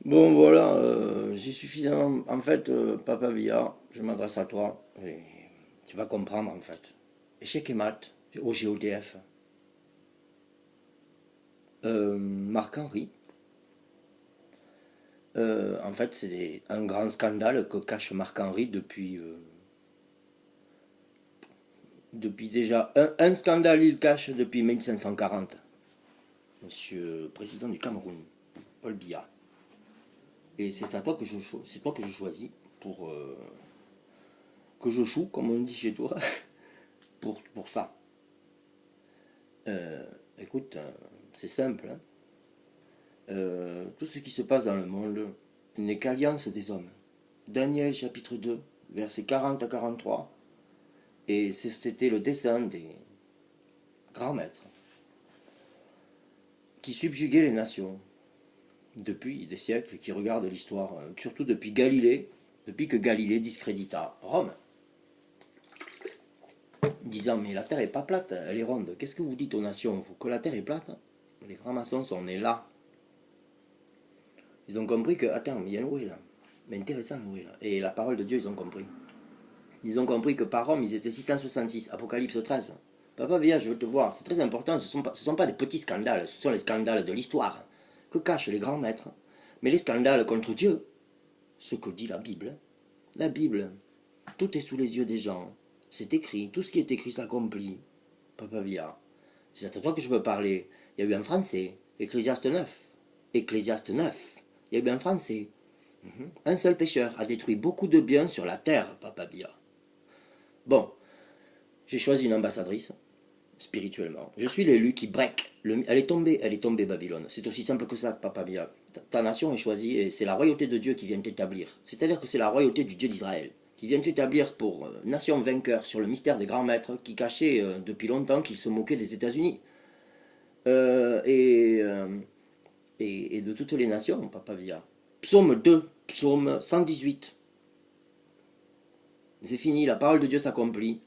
Bon, voilà, j'ai suffisamment. En fait, Papa Villa, je m'adresse à toi et tu vas comprendre en fait. Échec et maths au GODF. Marc-Henri, en fait, c'est un grand scandale que cache Marc-Henri depuis déjà. Un scandale, il cache depuis 1540. Monsieur le président du Cameroun, Paul Biya. Et c'est à toi que c'est toi que je choisis pour que je choue, comme on dit chez toi, pour ça. Euh, Écoute, c'est simple, hein. Tout ce qui se passe dans le monde n'est qu'alliance des hommes. Daniel chapitre 2, versets 40 à 43, et c'était le dessein des grands maîtres qui subjuguaient les nations depuis des siècles, qui regardent l'histoire, surtout depuis Galilée, depuis que Galilée discrédita Rome, disant mais la terre est pas plate, elle est ronde. Qu'est-ce que vous dites aux nations, vous, que la terre est plate? Les francs-maçons sont nés là. Ils ont compris que, attends, mais il y a Noé là. Mais intéressant Noé là. Et la parole de Dieu, ils ont compris. Ils ont compris que par Rome, ils étaient 666, Apocalypse 13. Papa Villa, je veux te voir, c'est très important, ce ne sont pas des petits scandales, ce sont les scandales de l'histoire que cachent les grands maîtres. Mais les scandales contre Dieu, ce que dit la Bible. La Bible, tout est sous les yeux des gens. C'est écrit, tout ce qui est écrit s'accomplit. Papa Villa, c'est à toi que je veux parler. Il y a eu un français, Ecclésiaste 9. Ecclésiaste 9. Il y a eu un français. Un seul pécheur a détruit beaucoup de biens sur la terre, Papa Bia. Bon, j'ai choisi une ambassadrice, spirituellement. Je suis l'élu qui break. Elle est tombée Babylone. C'est aussi simple que ça, Papa Bia. Ta nation est choisie et c'est la royauté de Dieu qui vient t'établir. C'est-à-dire que c'est la royauté du Dieu d'Israël qui vient t'établir pour nation vainqueur sur le mystère des grands maîtres qui cachaient depuis longtemps qu'ils se moquaient des États-Unis. Euh, et, euh, et de toutes les nations, Papa Via. Psaume 2, psaume 118. C'est fini, la parole de Dieu s'accomplit,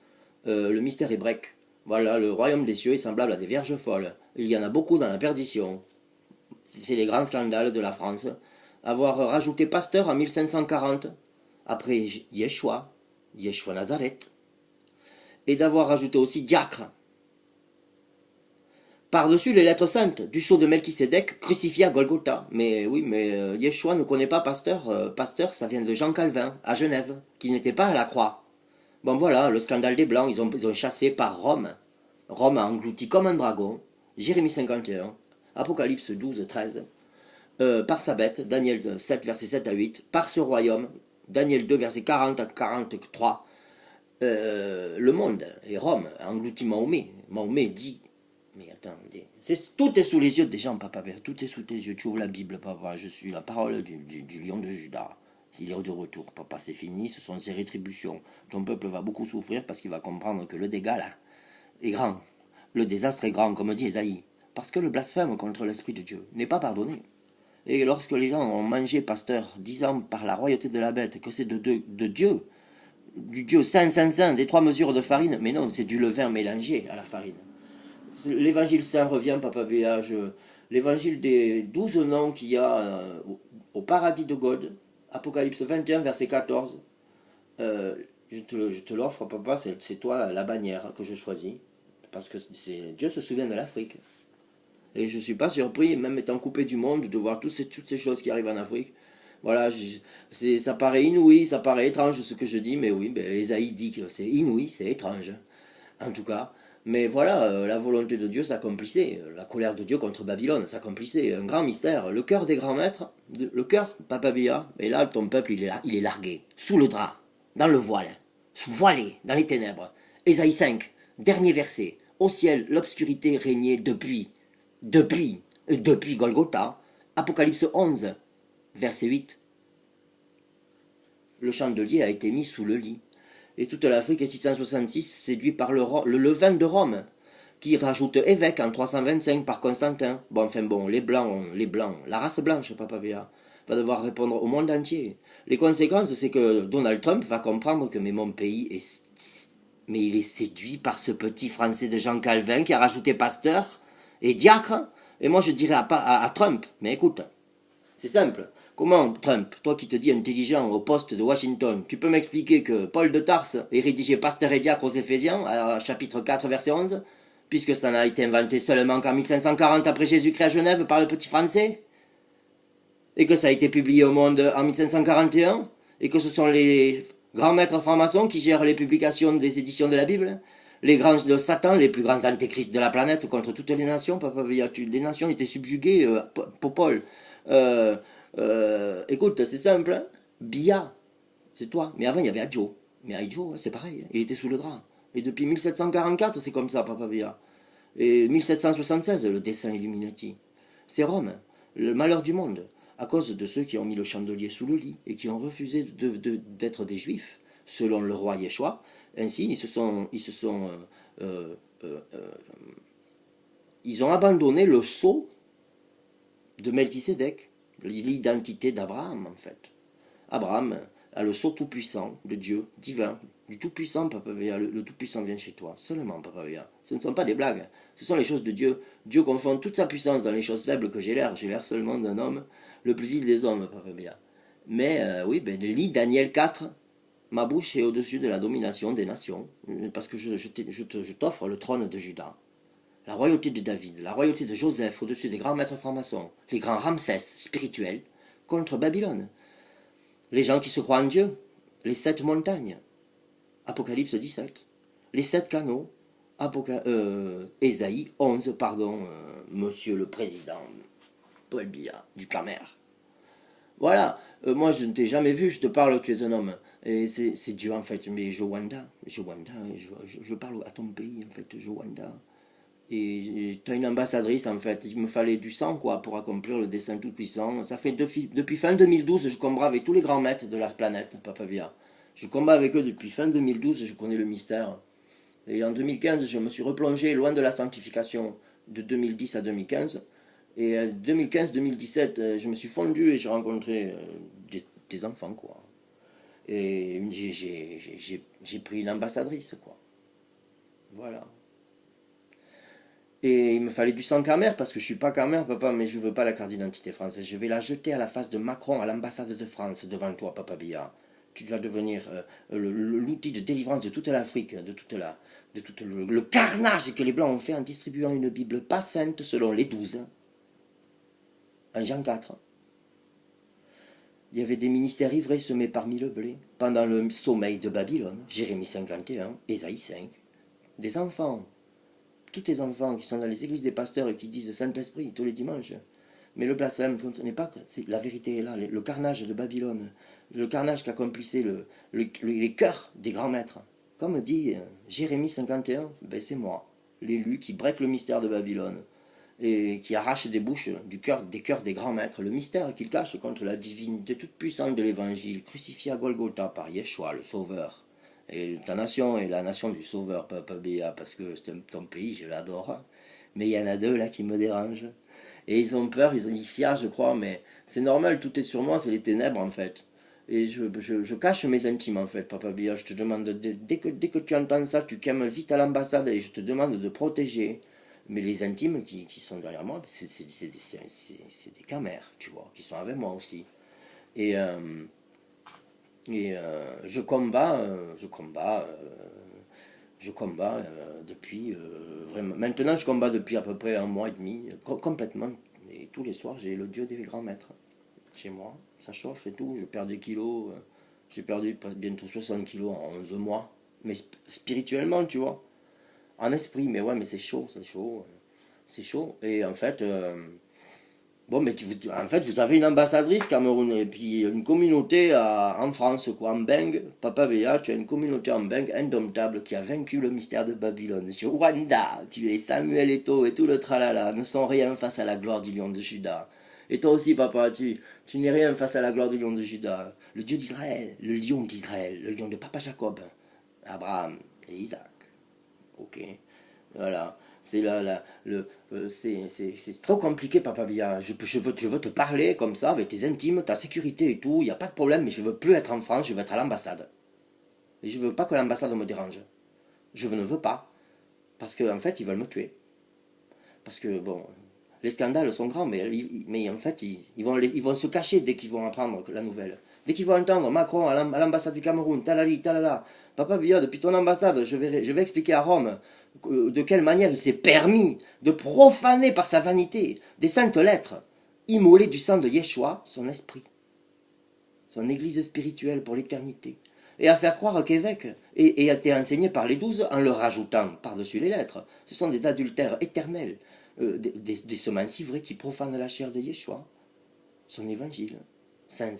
le mystère est break. Voilà, le royaume des cieux est semblable à des vierges folles. Il y en a beaucoup dans la perdition. C'est les grands scandales de la France. Avoir rajouté pasteur en 1540, après Yeshua, Yeshua Nazareth, et d'avoir rajouté aussi diacre. Par-dessus les lettres saintes du sceau de Melchisédek crucifié à Golgotha. Mais oui, mais Yeshua ne connaît pas pasteur. Pasteur, ça vient de Jean Calvin, à Genève, qui n'était pas à la croix. Bon voilà, le scandale des Blancs, ils ont chassé par Rome. Rome a englouti comme un dragon. Jérémie 51, Apocalypse 12, 13. Par sa bête, Daniel 7, verset 7 à 8. Par ce royaume, Daniel 2, verset 40 à 43. Le monde et Rome a englouti Mahomet. Mahomet dit, mais attendez, tout est sous les yeux des gens, papa, tout est sous tes yeux. Tu ouvres la Bible, papa, je suis la parole du lion de Judas. S'il est de retour, papa, c'est fini, ce sont ses rétributions. Ton peuple va beaucoup souffrir parce qu'il va comprendre que le dégât, là, est grand. Le désastre est grand, comme dit Ésaïe. Parce que le blasphème contre l'Esprit de Dieu n'est pas pardonné. Et lorsque les gens ont mangé, pasteur, disant par la royauté de la bête que c'est de Dieu, du Dieu saint, saint, saint, des 3 mesures de farine, mais non, c'est du levain mélangé à la farine. L'évangile saint revient, papa Béage, l'évangile des 12 noms qu'il y a au paradis de God, Apocalypse 21, verset 14. Je te l'offre, papa, c'est toi la bannière que je choisis. Parce que Dieu se souvient de l'Afrique. Et je ne suis pas surpris, même étant coupé du monde, de voir toutes ces choses qui arrivent en Afrique. Voilà, ça paraît inouï, ça paraît étrange ce que je dis, mais oui, Esaïe dit que c'est inouï, c'est étrange. En tout cas. Mais voilà, la volonté de Dieu s'accomplissait, la colère de Dieu contre Babylone s'accomplissait, un grand mystère, le cœur des grands maîtres, le cœur, Papa Bia, et là ton peuple il est largué, sous le drap, dans le voile, voilé, dans les ténèbres. Ésaïe 5, dernier verset, au ciel l'obscurité régnait depuis Golgotha, Apocalypse 11, verset 8, le chandelier a été mis sous le lit. Et toute l'Afrique est 666 séduit par le levain de Rome, qui rajoute évêque en 325 par Constantin. Bon, enfin bon, les blancs, la race blanche, Papa Béa, va devoir répondre au monde entier. Les conséquences, c'est que Donald Trump va comprendre que mais mon pays est... Mais il est séduit par ce petit français de Jean Calvin qui a rajouté pasteur et diacre. Et moi je dirais à Trump, mais écoute, c'est simple. Comment, Trump, toi qui te dis intelligent au poste de Washington, tu peux m'expliquer que Paul de Tarse ait rédigé Pasteur et Diacre aux Éphésiens, à chapitre 4, verset 11, puisque ça n'a été inventé seulement qu'en 1540 après Jésus-Christ à Genève par le petit français, et que ça a été publié au monde en 1541, et que ce sont les grands maîtres francs-maçons qui gèrent les publications des éditions de la Bible, les grands de Satan, les plus grands antéchrists de la planète contre toutes les nations, les nations étaient subjuguées, Paul. Écoute, c'est simple, hein. Bia, c'est toi. Mais avant, il y avait Adjo. Mais Adjo, c'est pareil, il était sous le drap. Et depuis 1744, c'est comme ça, Papa Bia. Et 1776, le dessin Illuminati. C'est Rome, le malheur du monde, à cause de ceux qui ont mis le chandelier sous le lit et qui ont refusé d'être des juifs, selon le roi Yeshua. Ainsi, ils ont abandonné le sceau de Melchisédek, l'identité d'Abraham en fait. Abraham a le sceau tout-puissant de Dieu, divin, du tout-puissant, Papa Véa. Le tout-puissant vient chez toi, seulement, Papa Véa. Ce ne sont pas des blagues, ce sont les choses de Dieu. Dieu confond toute sa puissance dans les choses faibles que j'ai l'air seulement d'un homme, le plus vil des hommes, Papa Véa. Mais oui, lis Daniel 4, ma bouche est au-dessus de la domination des nations, parce que je t'offre le trône de Juda. La royauté de David, la royauté de Joseph au-dessus des grands maîtres francs-maçons, les grands Ramsès spirituels, contre Babylone. Les gens qui se croient en Dieu, les 7 montagnes, Apocalypse 17, les 7 canaux, Ésaïe 11, pardon, monsieur le président, Paul Biya, du Camer. Voilà, moi je ne t'ai jamais vu, je te parle, tu es un homme. Et c'est Dieu en fait, mais Jowanda, je parle à ton pays en fait, Jowanda. Et tu as une ambassadrice en fait, il me fallait du sang quoi pour accomplir le dessein tout puissant. Ça fait depuis fin 2012, je combats avec tous les grands maîtres de la planète, Papa Bia. Je combats avec eux depuis fin 2012, je connais le mystère. Et en 2015, je me suis replongé loin de la sanctification de 2010 à 2015. Et 2015-2017, je me suis fondu et j'ai rencontré des enfants quoi. Et j'ai pris une ambassadrice quoi. Voilà. Et il me fallait du sang camère parce que je suis pas camère, papa, mais je veux pas la carte d'identité française. Je vais la jeter à la face de Macron à l'ambassade de France devant toi, papa Billard. Tu vas devenir l'outil de délivrance de toute l'Afrique, de tout le carnage que les Blancs ont fait en distribuant une Bible pas sainte selon les 12, en Jean 4. Il y avait des ministères ivrés semés parmi le blé pendant le sommeil de Babylone, Jérémie 51, Ésaïe 5. Des enfants, tous tes enfants qui sont dans les églises des pasteurs et qui disent Saint-Esprit tous les dimanches. Mais le blasphème, ce n'est pas, la vérité est là, le carnage de Babylone, le carnage qu'accomplissait les cœurs des grands maîtres. Comme dit Jérémie 51, ben c'est moi, l'élu qui break le mystère de Babylone et qui arrache des bouches des cœurs des grands maîtres, le mystère qu'il cache contre la divinité toute puissante de l'évangile, crucifié à Golgotha par Yeshua, le Sauveur. Et ta nation est la nation du Sauveur, Papa Béa, parce que c'est ton pays, je l'adore. Mais il y en a deux là qui me dérangent. Et ils ont peur, ils fièrent, je crois, mais c'est normal, tout est sur moi, c'est les ténèbres en fait. Et je cache mes intimes en fait, Papa Béa. Je te demande, dès que tu entends ça, tu calmes vite à l'ambassade et je te demande de protéger. Mais les intimes qui sont derrière moi, c'est des camères, tu vois, qui sont avec moi aussi. Et je combats depuis vraiment. Maintenant, je combats depuis à peu près un mois et demi, complètement. Et tous les soirs, j'ai le Dieu des grands maîtres chez moi. Ça chauffe et tout. Je perds des kilos. J'ai perdu bientôt 60 kilos en 11 mois. Mais spirituellement, tu vois. En esprit, mais ouais, mais c'est chaud, c'est chaud. C'est chaud. Et en fait, bon, mais en fait, vous avez une ambassadrice Cameroun et puis une communauté en France, quoi, en Beng. Papa Béa, tu as une communauté en Beng indomptable qui a vaincu le mystère de Babylone. Sur Rwanda, tu es Samuel Eto'o et tout le tralala ne sont rien face à la gloire du lion de Juda. Et toi aussi, papa, tu n'es rien face à la gloire du lion de Juda. Le Dieu d'Israël, le lion d'Israël, le lion de Papa Jacob, Abraham et Isaac. Ok, voilà. C'est trop compliqué, Papa Bia. Je veux te parler comme ça, avec tes intimes, ta sécurité et tout. Il n'y a pas de problème, mais je veux plus être en France, je veux être à l'ambassade. Et je veux pas que l'ambassade me dérange. Je ne veux pas. Parce qu'en fait, ils veulent me tuer. Parce que, bon, Les scandales sont grands, mais en fait, ils vont se cacher dès qu'ils vont apprendre la nouvelle. Dès qu'ils vont entendre Macron à l'ambassade du Cameroun, talali, talala, Papa Biya, depuis ton ambassade, je vais expliquer à Rome de quelle manière il s'est permis de profaner par sa vanité des saintes lettres, immolées du sang de Yeshua, son esprit, son église spirituelle pour l'éternité, et à faire croire qu'évêque et a été enseigné par les 12 en le rajoutant par-dessus les lettres. Ce sont des adultères éternels, des semences vraies qui profanent la chair de Yeshua, son évangile, saint,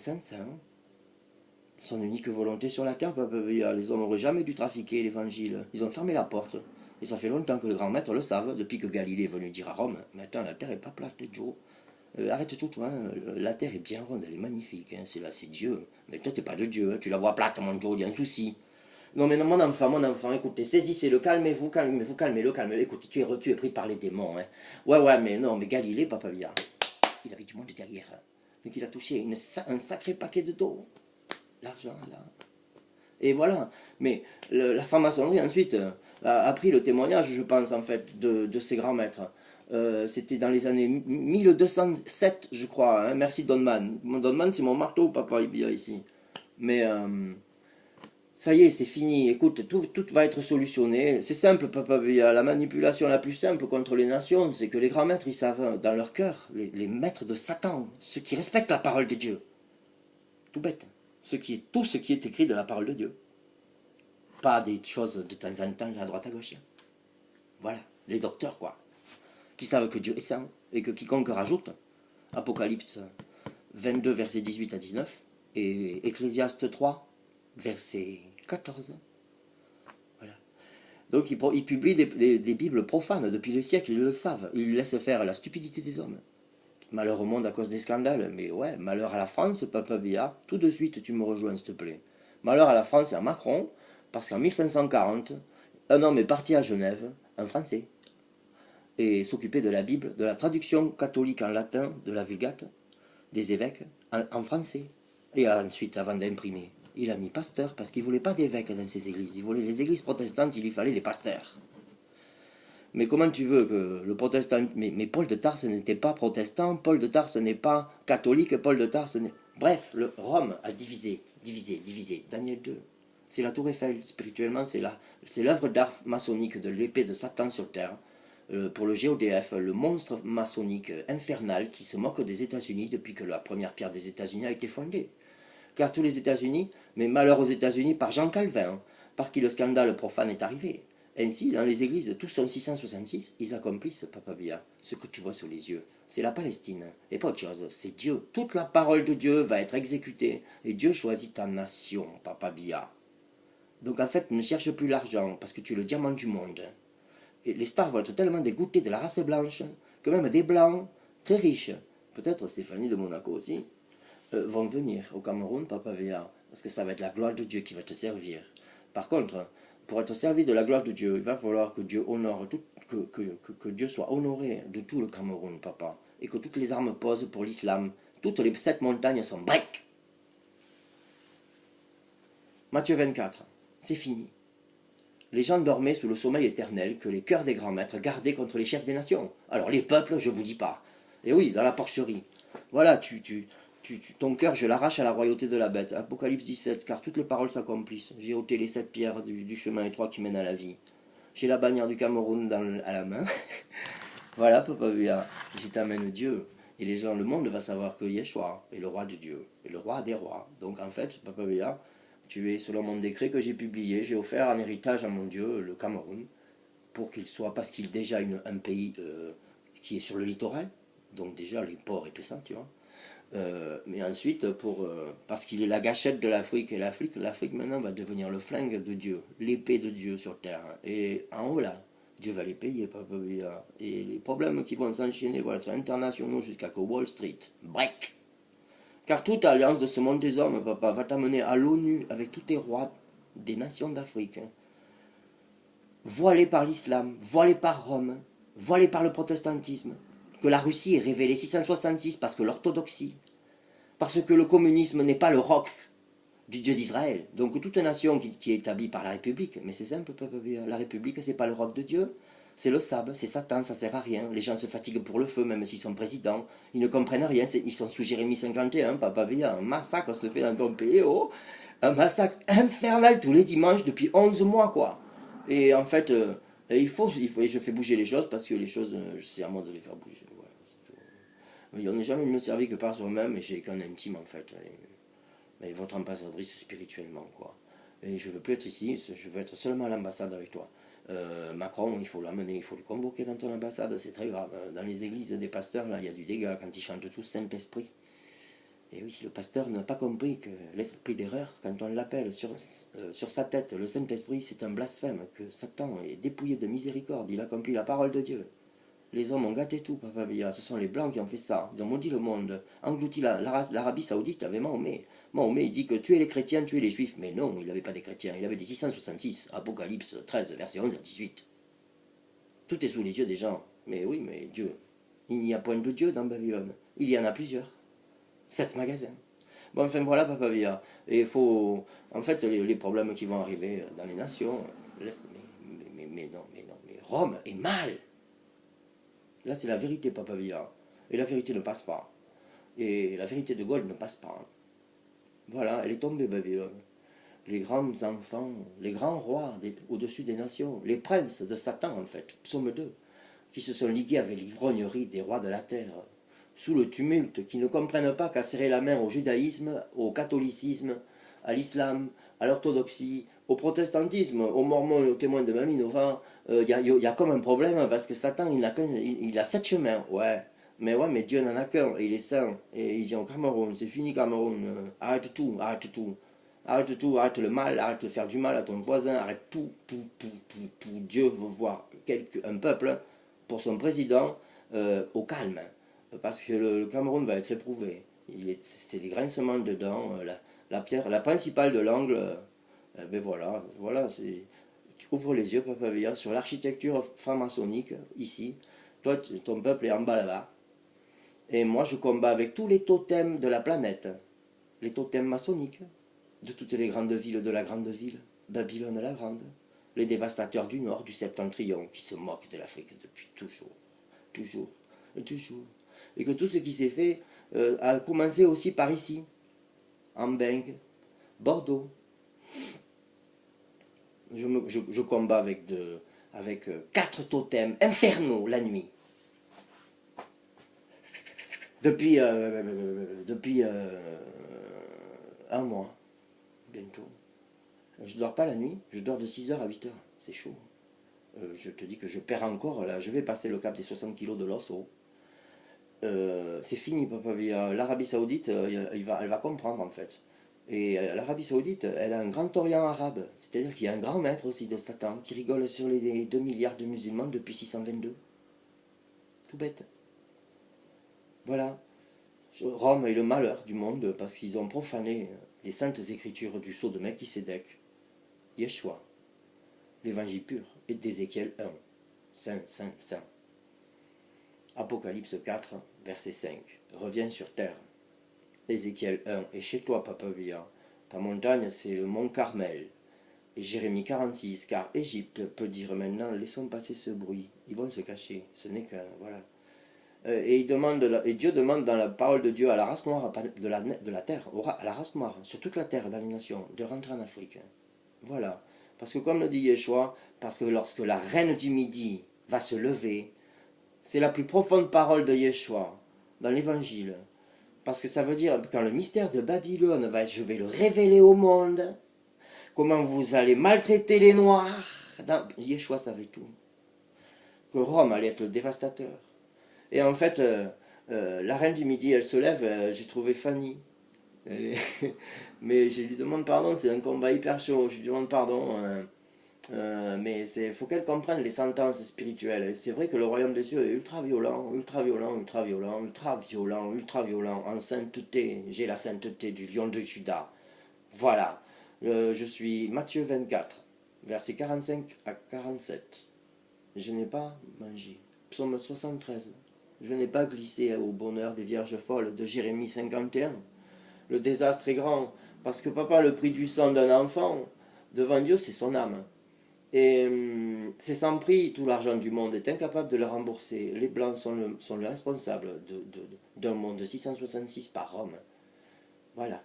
son unique volonté sur la terre. Les hommes n'auraient jamais dû trafiquer l'évangile. Ils ont fermé la porte. Et ça fait longtemps que le grand maître le savent, depuis que Galilée est venu dire à Rome, mais attends, la terre est pas plate, Joe. Arrête tout, toi, hein. La terre est bien ronde, elle est magnifique, hein. C'est Dieu. Mais toi, t'es pas de Dieu, hein. Tu la vois plate, mon Joe, il y a un souci. Non, mais non, mon enfant, écoutez, saisissez-le, calmez-vous, calmez-le. Écoute, tu es pris par les démons, hein. Ouais, mais non, mais Galilée, Papa Via, il avait du monde derrière. Hein. Donc il a touché un sacré paquet de dos. L'argent, là. Et voilà. Mais la franc-maçonnerie, ensuite, a pris le témoignage, je pense, en fait, de ses grands maîtres. C'était dans les années 1207, je crois. Hein. Merci Donman. Donman, c'est mon marteau, Papa Ibia, ici. Mais ça y est, c'est fini. Écoute, tout va être solutionné. C'est simple, Papa Ibia. La manipulation la plus simple contre les nations, c'est que les grands maîtres, ils savent, dans leur cœur, les maîtres de Satan, ceux qui respectent la parole de Dieu. Tout bête. Tout ce qui est écrit de la parole de Dieu. Pas des choses de temps en temps, à droite à gauche. Voilà, les docteurs, quoi. Qui savent que Dieu est saint, et que quiconque rajoute, Apocalypse 22, versets 18 à 19, et Ecclésiaste 3, verset 14. Voilà. Donc ils publient des Bibles profanes depuis les siècles, ils le savent. Ils laissent faire la stupidité des hommes. Malheur au monde à cause des scandales, mais ouais, malheur à la France, Papa Bia, tout de suite tu me rejoins s'il te plaît. Malheur à la France et à Macron, parce qu'en 1540, un homme est parti à Genève, un Français, et s'occuper de la Bible, de la traduction catholique en latin de la Vulgate, des évêques, en français. Et ensuite, avant d'imprimer, il a mis pasteur, parce qu'il ne voulait pas d'évêques dans ses églises. Il voulait les églises protestantes, il lui fallait les pasteurs. Mais comment tu veux que le protestant... Mais Paul de Tarse n'était pas protestant, Paul de Tarse n'est pas catholique, Paul de Tarse n'est... Bref, Rome a divisé. Daniel 2. C'est la tour Eiffel, spirituellement, c'est l'œuvre d'art maçonnique de l'épée de Satan sur terre. Pour le GODF, le monstre maçonnique infernal qui se moque des États-Unis depuis que la première pierre des États-Unis a été fondée. Car tous les États-Unis, mais malheur aux États-Unis par Jean Calvin, par qui le scandale profane est arrivé. Ainsi, dans les églises, tous sont 666, ils accomplissent, Papa Bia, ce que tu vois sous les yeux. C'est la Palestine, et pas autre chose, c'est Dieu. Toute la parole de Dieu va être exécutée, et Dieu choisit ta nation, Papa Bia. Donc en fait, ne cherche plus l'argent, parce que tu es le diamant du monde. Et les stars vont être tellement dégoûtés de la race blanche, que même des blancs, très riches, peut-être Stéphanie de Monaco aussi, vont venir au Cameroun, Papa Bia, parce que ça va être la gloire de Dieu qui va te servir. Par contre, pour être servi de la gloire de Dieu, il va falloir que Dieu honore que Dieu soit honoré de tout le Cameroun, papa, et que toutes les armes posent pour l'islam. Toutes les 7 montagnes sont break. Matthieu 24, c'est fini. Les gens dormaient sous le sommeil éternel que les cœurs des grands maîtres gardaient contre les chefs des nations. Alors les peuples, je vous dis pas. Et oui, dans la porcherie. Voilà, ton cœur, je l'arrache à la royauté de la bête. Apocalypse 17, car toutes les paroles s'accomplissent. J'ai ôté les 7 pierres du chemin étroit qui mène à la vie. J'ai la bannière du Cameroun à la main. Voilà, Papa Bia, je t'amène Dieu. Et les gens, le monde va savoir que Yeshua est le roi de Dieu, est le roi des rois. Donc en fait, Papa Bia, tu es, selon mon décret que j'ai publié, j'ai offert en héritage à mon Dieu, le Cameroun, pour qu'il soit, parce qu'il est déjà un pays qui est sur le littoral, donc déjà les ports et tout ça, tu vois. Mais ensuite, parce qu'il est la gâchette de l'Afrique, et l'Afrique maintenant va devenir le flingue de Dieu, l'épée de Dieu sur terre. Et en haut là, Dieu va les payer, Papa Bia. Et les problèmes qui vont s'enchaîner vont être internationaux jusqu'à que Wall Street break. Car toute alliance de ce monde des hommes, papa, va t'amener à l'ONU avec tous tes rois des nations d'Afrique. Voilés par l'islam, voilés par Rome, voilés par le protestantisme. Que la Russie est révélée 666 parce que l'orthodoxie, parce que le communisme n'est pas le roc du Dieu d'Israël. Donc toute nation qui est établie par la République, mais c'est simple, papa, la République, c'est pas le roc de Dieu, C'est le sable, c'est Satan, ça sert à rien. Les gens se fatiguent pour le feu, même s'ils sont présidents. Ils ne comprennent rien, ils sont sous Jérémie 51, Papa Bia. Un massacre se fait dans ton pays, oh. Un massacre infernal tous les dimanches depuis 11 mois, quoi. Et en fait, et je fais bouger les choses parce que les choses, c'est à moi de les faire bouger. Ouais, on n'est jamais mieux servi que par soi-même et j'ai qu'un intime, en fait. Mais votre ambassadrice spirituellement, quoi. Et je veux plus être ici, je veux être seulement à l'ambassade avec toi. Macron, il faut l'amener, il faut le convoquer dans ton ambassade, c'est très grave. Dans les églises des pasteurs, là, il y a du dégât quand ils chantent tous Saint-Esprit. Et oui, le pasteur n'a pas compris que l'esprit d'erreur, quand on l'appelle sur sa tête, le Saint-Esprit, c'est un blasphème, que Satan est dépouillé de miséricorde, il accomplit la parole de Dieu. Les hommes ont gâté tout, Papa Bia. Ce sont les Blancs qui ont fait ça. Ils ont maudit le monde, englouti l'Arabie Saoudite avec Mahomet. Mahomet, il dit que tuer les chrétiens, tuer les juifs. Mais non, il n'avait pas des chrétiens, il avait des 666. Apocalypse 13, verset 11 à 18. Tout est sous les yeux des gens. Mais oui, mais Dieu. Il n'y a point de Dieu dans Babylone. Il y en a plusieurs. 7 magasins. Bon, enfin voilà, Papa Bia. Et il faut. En fait, les problèmes qui vont arriver dans les nations. Mais non, mais Rome est mal. Là, c'est la vérité, Papa Bia. Et la vérité ne passe pas. Et la vérité de Gaulle ne passe pas. Voilà, elle est tombée, Babylone. Les grands enfants, les grands rois au-dessus des nations, les princes de Satan, en fait, psaume 2, qui se sont ligués avec l'ivrognerie des rois de la terre, sous le tumulte, qui ne comprennent pas qu'à serrer la main au judaïsme, au catholicisme, à l'islam, à l'orthodoxie, au protestantisme, aux mormons et aux témoins de Maminova, y a comme un problème parce que Satan, il a 7 chemins. Ouais, mais Dieu n'en a qu'un, et il est saint, et il vient au Cameroun, c'est fini Cameroun, arrête tout, arrête tout. Arrête tout, arrête le mal, arrête de faire du mal à ton voisin, arrête tout, tout, tout, tout, tout. Dieu veut voir un peuple, pour son président, au calme, parce que le Cameroun va être éprouvé. C'est des grincements de dents, la pierre, la principale de l'angle, ben voilà, tu ouvres les yeux, Papa Bia, sur l'architecture franc-maçonnique, ici. Toi, ton peuple est en bas là-bas. Et moi, je combats avec tous les totems de la planète, les totems maçonniques, de toutes les grandes villes de la grande ville, Babylone la Grande, les dévastateurs du Nord, du Septentrion, qui se moquent de l'Afrique depuis toujours, toujours, toujours. Et que tout ce qui s'est fait a commencé aussi par ici, en Bengue, Bordeaux. Je combats avec 4 totems infernaux la nuit. Depuis un mois, bientôt. Je dors pas la nuit, je dors de 6 heures à 8 heures. C'est chaud. Je te dis que je perds encore, là, je vais passer le cap des 60 kilos de l'os. C'est fini, Papa Bia. L'Arabie Saoudite, elle va comprendre en fait. Et l'Arabie Saoudite, elle a un grand Orient arabe. C'est-à-dire qu'il y a un grand maître aussi de Satan qui rigole sur les 2 milliards de musulmans depuis 622. Tout bête. Voilà. Rome est le malheur du monde parce qu'ils ont profané les saintes écritures du sceau de Melchisédek, Yeshua, l'évangile pur, et d'Ézéchiel 1. Saint, saint, saint. Apocalypse 4, verset 5. Reviens sur terre. Ézéchiel 1. Et chez toi, Papa Bia, ta montagne, c'est le mont Carmel. Et Jérémie 46. Car Égypte peut dire maintenant, laissons passer ce bruit. Ils vont se cacher. Ce n'est qu'un. Voilà. Et Dieu demande dans la parole de Dieu à la race noire de la terre, à la race noire, sur toute la terre, dans les nations, de rentrer en Afrique. Voilà. Parce que comme le dit Yeshua, parce que lorsque la reine du Midi va se lever, c'est la plus profonde parole de Yeshua dans l'évangile. Parce que ça veut dire, quand le mystère de Babylone je vais le révéler au monde, comment vous allez maltraiter les Noirs. Yeshua savait tout. Que Rome allait être le dévastateur. Et en fait, la reine du Midi, elle se lève, j'ai trouvé Fanny. Mais je lui demande pardon, c'est un combat hyper chaud, je lui demande pardon. Mais il faut qu'elle comprenne les sentences spirituelles. C'est vrai que le royaume des cieux est ultra violent, ultra violent, ultra violent, ultra violent, ultra violent. En sainteté, j'ai la sainteté du lion de Juda. Voilà. Je suis Matthieu 24, versets 45 à 47. Je n'ai pas mangé. Psaume 73. Je n'ai pas glissé au bonheur des vierges folles de Jérémie 51. Le désastre est grand, parce que papa, le prix du sang d'un enfant, devant Dieu, c'est son âme. Et c'est sans prix, tout l'argent du monde est incapable de le rembourser. Les Blancs sont le responsable d'un monde de 666 par Rome. Voilà.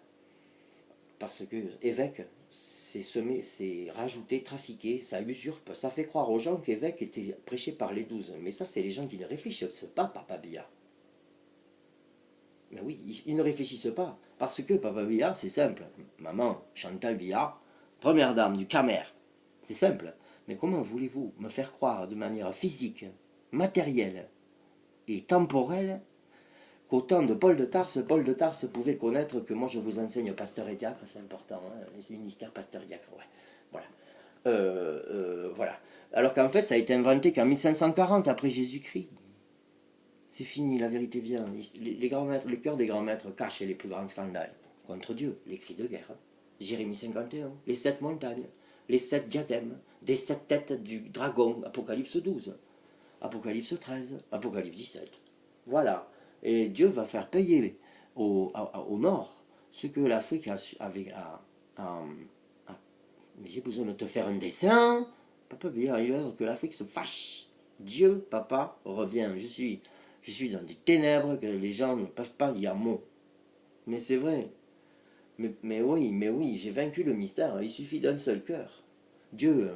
Parce que évêque, c'est semé, c'est rajouté, trafiqué, ça usurpe. Ça fait croire aux gens qu'évêque était prêché par les 12. Mais ça, c'est les gens qui ne réfléchissent pas, Papa Billard. Mais oui, ils ne réfléchissent pas. Parce que Papa Billard, c'est simple. Maman, Chantal Billard, première dame du Camer. C'est simple. Mais comment voulez-vous me faire croire de manière physique, matérielle et temporelle qu'au temps de Paul de Tarse pouvait connaître que moi je vous enseigne pasteur et diacre, c'est important, hein, les ministères pasteur et diacre, ouais. Voilà. Voilà. Alors qu'en fait, ça a été inventé qu'en 1540 après Jésus-Christ. C'est fini, la vérité vient. Les grands maîtres, le cœur des grands maîtres cachaient les plus grands scandales contre Dieu, les cris de guerre. Jérémie 51, les 7 montagnes, les 7 diadèmes, des 7 têtes du dragon, Apocalypse 12, Apocalypse 13, Apocalypse 17. Voilà. Et Dieu va faire payer au nord ce que l'Afrique avait mais j'ai besoin de te faire un dessin. Papa, il a que l'Afrique se fâche. Dieu, papa, revient. Je suis dans des ténèbres que les gens ne peuvent pas dire mot. Mais c'est vrai. Mais oui, j'ai vaincu le mystère. Il suffit d'un seul cœur. Dieu,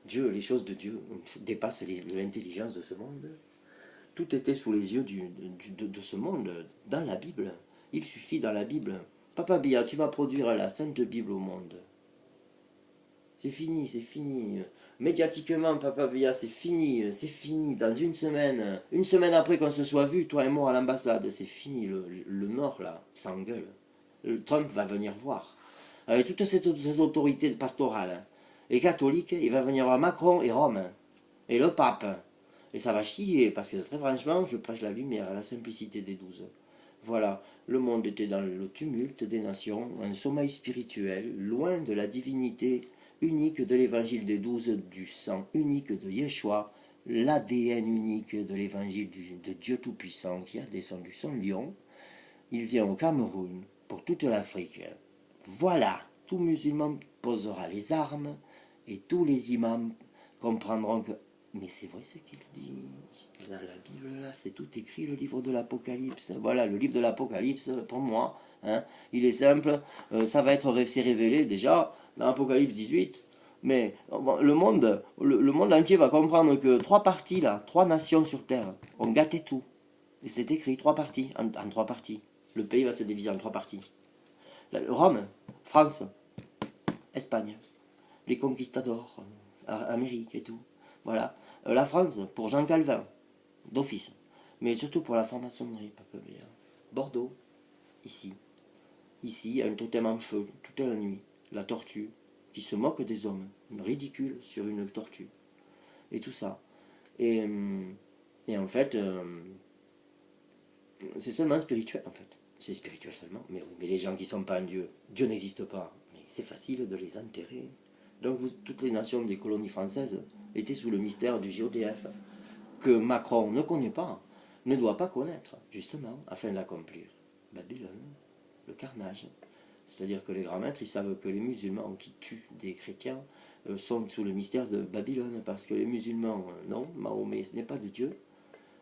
Dieu, les choses de Dieu dépassent l'intelligence de ce monde. Tout était sous les yeux de ce monde, dans la Bible. Il suffit dans la Bible. Papa Bia, tu vas produire la Sainte Bible au monde. C'est fini, c'est fini. Médiatiquement, Papa Bia, c'est fini, c'est fini. Dans une semaine après qu'on se soit vu, toi et moi à l'ambassade, c'est fini. Le Nord, là, s'engueule. Trump va venir voir. Avec toutes ces autorités pastorales et catholiques, il va venir voir Macron et Rome. Et le pape. Et ça va chier, parce que très franchement, je prêche la lumière, la simplicité des 12. Voilà, le monde était dans le tumulte des nations, un sommeil spirituel, loin de la divinité unique de l'évangile des 12, du sang unique de Yeshua, l'ADN unique de l'évangile de Dieu Tout-Puissant qui a descendu son lion. Il vient au Cameroun pour toute l'Afrique. Voilà, tout musulman posera les armes et tous les imams comprendront que mais c'est vrai ce qu'il dit. Dans la Bible, là, c'est tout écrit, le livre de l'Apocalypse. Voilà, le livre de l'Apocalypse, pour moi, hein, il est simple. Ça va être c'est révélé déjà dans l'Apocalypse 18. Mais le monde entier va comprendre que trois parties, là, trois nations sur Terre, ont gâté tout. Et c'est écrit, trois parties, en trois parties. Le pays va se diviser en trois parties. Rome, France, Espagne, les conquistadors, Amérique et tout. Voilà. La France, pour Jean Calvin, d'office. Mais surtout pour la franc-maçonnerie, Papa Béa. Bordeaux, ici. Ici, un totem en feu, toute la nuit. La tortue, qui se moque des hommes. Ridicule sur une tortue. Et tout ça. Et en fait, c'est seulement spirituel, en fait. C'est spirituel seulement. Mais oui, mais les gens qui ne sont pas un Dieu, Dieu n'existe pas. Mais c'est facile de les enterrer. Donc toutes les nations des colonies françaises étaient sous le mystère du JODF, que Macron ne connaît pas, ne doit pas connaître, justement, afin d'accomplir. Babylone, le carnage. C'est-à-dire que les grands maîtres, ils savent que les musulmans qui tuent des chrétiens sont sous le mystère de Babylone, parce que les musulmans, non, Mahomet, ce n'est pas de Dieu,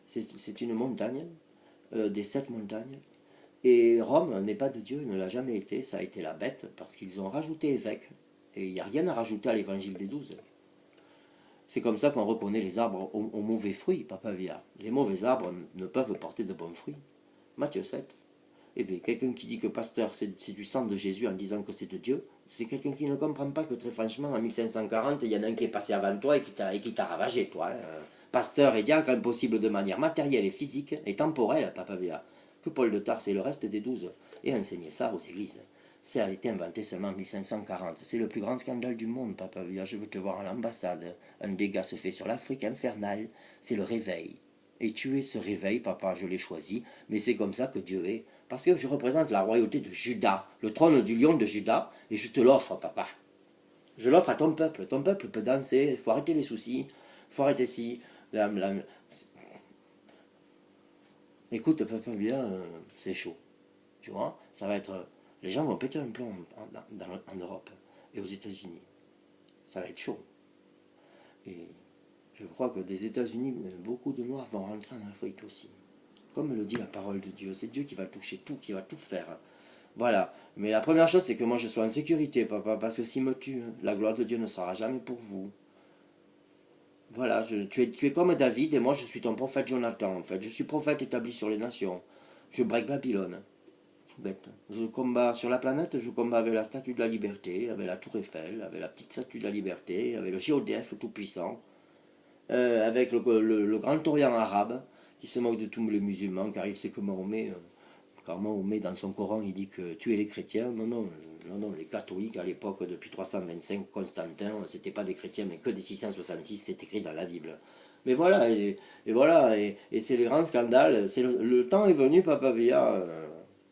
c'est une montagne, des 7 montagnes, et Rome n'est pas de Dieu, ne l'a jamais été, ça a été la bête, parce qu'ils ont rajouté évêque, et il n'y a rien à rajouter à l'évangile des 12. C'est comme ça qu'on reconnaît les arbres aux mauvais fruits, Papa Via. Les mauvais arbres ne peuvent porter de bons fruits. Matthieu 7. Eh bien, quelqu'un qui dit que pasteur, c'est du sang de Jésus en disant que c'est de Dieu, c'est quelqu'un qui ne comprend pas que très franchement, en 1540, il y en a un qui est passé avant toi et qui t'a ravagé, toi. Pasteur et diacre, impossible de manière matérielle et physique et temporelle, Papa Via. Que Paul de Tarse et le reste des 12 aient enseigné ça aux églises. Ça a été inventé seulement en 1540. C'est le plus grand scandale du monde, Papa Via. Je veux te voir à l'ambassade. Un dégât se fait sur l'Afrique infernale. C'est le réveil. Et tu es ce réveil, papa, je l'ai choisi. Mais c'est comme ça que Dieu est. Parce que je représente la royauté de Juda, le trône du lion de Juda, et je te l'offre, papa. Je l'offre à ton peuple. Ton peuple peut danser. Il faut arrêter les soucis. Il faut arrêter ci. Écoute, papa, bien, c'est chaud. Tu vois, ça va être... Les gens vont péter un plomb en Europe et aux États-Unis. Ça va être chaud. Et je crois que des États-Unis, beaucoup de Noirs vont rentrer en Afrique aussi. Comme le dit la parole de Dieu, c'est Dieu qui va toucher tout, qui va tout faire. Voilà. Mais la première chose, c'est que moi je sois en sécurité, papa, parce que s'il me tue, la gloire de Dieu ne sera jamais pour vous. Voilà, tu es comme David et moi je suis ton prophète Jonathan, en fait. Je suis prophète établi sur les nations. Je break Babylone. Tout bête. Je combats sur la planète, je combats avec la statue de la liberté, avec la tour Eiffel, avec la petite statue de la liberté, avec le GODF tout-puissant, avec le grand Orient arabe qui se moque de tous les musulmans car il sait que Mahomet, car Mahomet dans son Coran il dit que tuer les chrétiens, non, non, non, non, les catholiques à l'époque depuis 325, Constantin, c'était pas des chrétiens mais que des 666, c'est écrit dans la Bible. Mais voilà, et voilà, et c'est les grands scandales, le temps est venu, Papa Villa,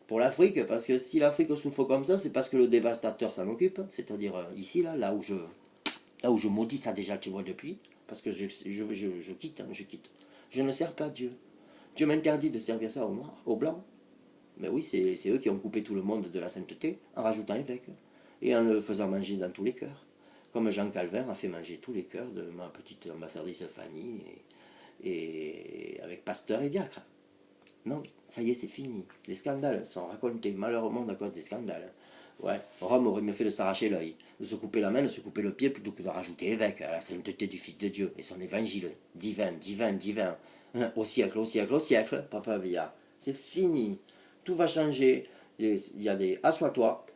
pour l'Afrique, parce que si l'Afrique souffre comme ça, c'est parce que le dévastateur s'en occupe, c'est-à-dire ici, là où je maudis ça déjà, tu vois, depuis, parce que je quitte, hein, je quitte. Je ne sers pas Dieu. Dieu m'interdit de servir ça aux Noirs, aux Blancs. Mais oui, c'est eux qui ont coupé tout le monde de la sainteté, en rajoutant évêque, et en le faisant manger dans tous les cœurs. Comme Jean Calvin a fait manger tous les cœurs de ma petite ambassadrice Fanny, et avec pasteur et diacre. Non, ça y est, c'est fini. Les scandales sont racontés, malheur au monde à cause des scandales. Ouais, Rome aurait mieux fait de s'arracher l'œil, de se couper la main, de se couper le pied, plutôt que de rajouter évêque à la sainteté du Fils de Dieu et son évangile divin, divin, divin. Au siècle, au siècle, au siècle, Papa Villa. C'est fini. Tout va changer. Il y a des assois-toi,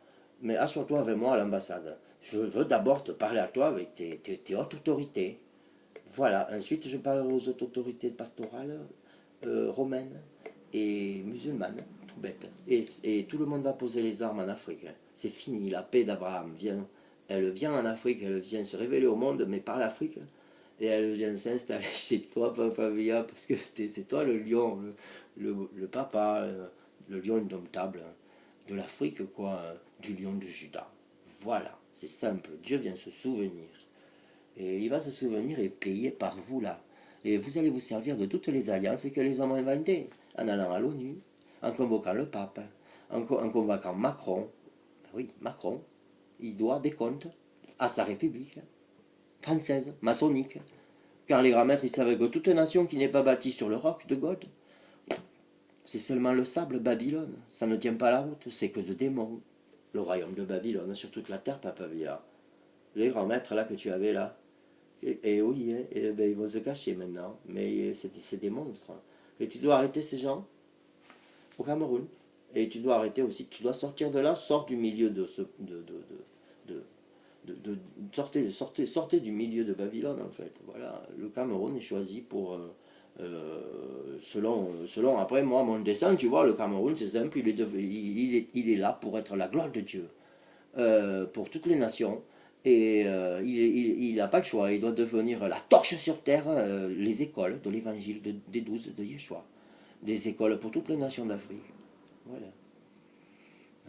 mais assois-toi avec moi à l'ambassade. Je veux d'abord te parler à toi avec tes hautes autorités. Voilà, ensuite je parle aux autorités pastorales romaines et musulmanes, tout bête. Et tout le monde va poser les armes en Afrique. C'est fini, la paix d'Abraham vient. Elle vient en Afrique, elle vient se révéler au monde, mais par l'Afrique. Et elle vient s'installer chez toi, Papa Villa, parce que c'est toi le lion, le papa, le lion indomptable de l'Afrique, quoi, du lion de Juda. Voilà, c'est simple, Dieu vient se souvenir. Et il va se souvenir et payer par vous là. Et vous allez vous servir de toutes les alliances que les hommes ont inventées, en allant à l'ONU, en convoquant le pape, en convoquant Macron. Oui, Macron, il doit des comptes à sa République française, maçonnique. Car les grands maîtres, ils savaient que toute nation qui n'est pas bâtie sur le roc de God, c'est seulement le sable Babylone. Ça ne tient pas la route, c'est que de démons. Le royaume de Babylone sur toute la terre, Papa Villa. Les grands maîtres là que tu avais là, et oui, hein, et ben, ils vont se cacher maintenant. Mais c'est des monstres. Et tu dois arrêter ces gens au Cameroun. Et tu dois arrêter aussi, tu dois sortir de là, sors du milieu de ce. De, sortez du milieu de Babylone en fait. Voilà, le Cameroun est choisi pour. Selon, après moi, mon dessin, tu vois, le Cameroun, c'est simple, il est là pour être la gloire de Dieu, pour toutes les nations. Et il n'a pas le choix, il doit devenir la torche sur terre, les écoles de l'évangile des 12 de Yeshua. Des écoles pour toutes les nations d'Afrique. Voilà.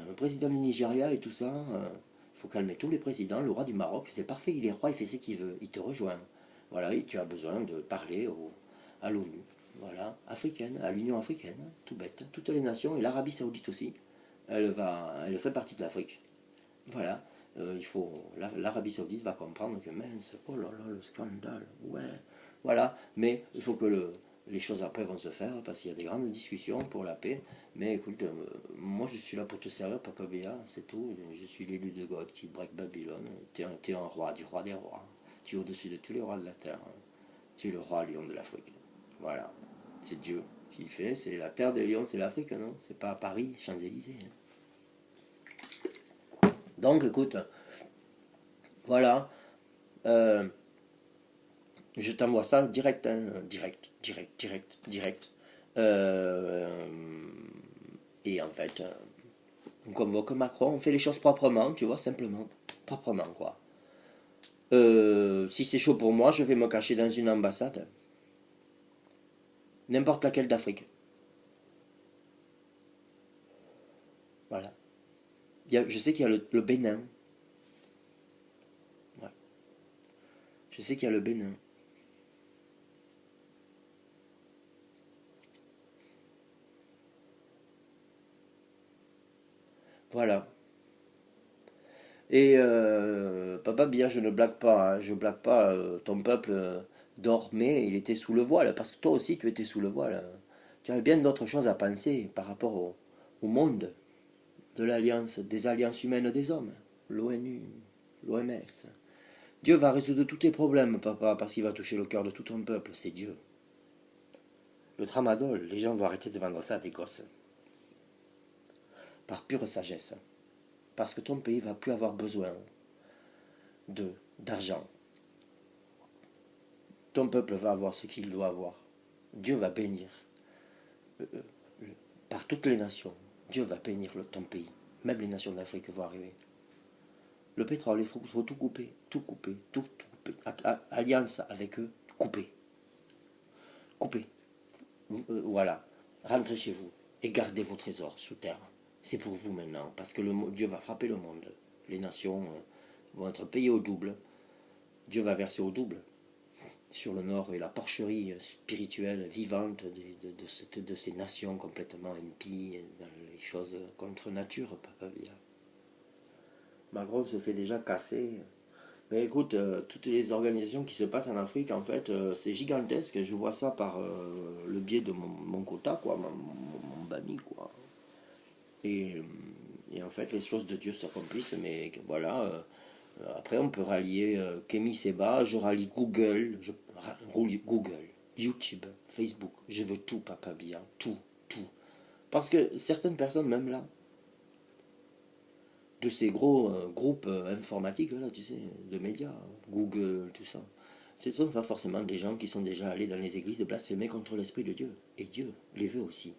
Le président du Nigeria et tout ça, il faut calmer tous les présidents. Le roi du Maroc, c'est parfait, il est roi, il fait ce qu'il veut, il te rejoint. Voilà, et tu as besoin de parler à l'ONU, voilà, africaine, à l'Union africaine, tout bête. Toutes les nations, et l'Arabie Saoudite aussi, elle fait partie de l'Afrique. Voilà, l'Arabie Saoudite va comprendre que mince, oh là là, le scandale, ouais, voilà, mais il faut que les choses après vont se faire parce qu'il y a des grandes discussions pour la paix. Mais écoute, moi je suis là pour te servir, Papa Béa, c'est tout. Je suis l'élu de God qui break Babylone. Tu es un roi, du roi des rois. Tu es au-dessus de tous les rois de la terre. Tu es le roi lion de l'Afrique. Voilà, c'est Dieu qui le fait. C'est la terre des lions, c'est l'Afrique, non? C'est pas Paris, Champs-Élysées. Donc écoute, voilà. Euh, Je t'envoie ça direct, hein, direct. Euh, et en fait, on convoque Macron, on fait les choses proprement, tu vois, simplement. Proprement, quoi. Si c'est chaud pour moi, je vais me cacher dans une ambassade. N'importe laquelle d'Afrique. Voilà. Je sais qu'il y a le Bénin. Ouais. Je sais qu'il y a le Bénin. Voilà. Et Papa Bia, je ne blague pas, hein, je blague pas, ton peuple dormait, il était sous le voile, parce que toi aussi tu étais sous le voile. Tu avais bien d'autres choses à penser par rapport au monde de l'alliance, des alliances humaines des hommes, l'ONU, l'OMS. Dieu va résoudre tous tes problèmes, papa, parce qu'il va toucher le cœur de tout ton peuple, c'est Dieu. Le tramadol, les gens vont arrêter de vendre ça à des gosses, par pure sagesse, parce que ton pays va plus avoir besoin d'argent. Ton peuple va avoir ce qu'il doit avoir. Dieu va bénir euh, par toutes les nations. Dieu va bénir ton pays. Même les nations d'Afrique vont arriver. Le pétrole, il faut tout couper, tout couper, tout couper. Alliance avec eux, couper. Couper. Voilà. Rentrez chez vous et gardez vos trésors sous terre. C'est pour vous maintenant, parce que Dieu va frapper le monde. Les nations vont être payées au double. Dieu va verser au double sur le nord et la porcherie spirituelle vivante de ces nations complètement impies dans les choses contre nature, Papa Bia. Macron se fait déjà casser. Mais écoute, toutes les organisations qui se passent en Afrique, en fait, c'est gigantesque. Je vois ça par le biais de mon quota, quoi, mon bami, quoi. Et, et en fait, les choses de Dieu s'accomplissent, mais voilà. Après, on peut rallier Kémy Seba, je rallie Google, Google, YouTube, Facebook. Je veux tout, Papa Bia, tout, tout. Parce que certaines personnes, même là, de ces gros groupes informatiques, là, tu sais, de médias, Google, tout ça, ce ne sont pas forcément des gens qui sont déjà allés dans les églises de blasphémer contre l'Esprit de Dieu. Et Dieu les veut aussi.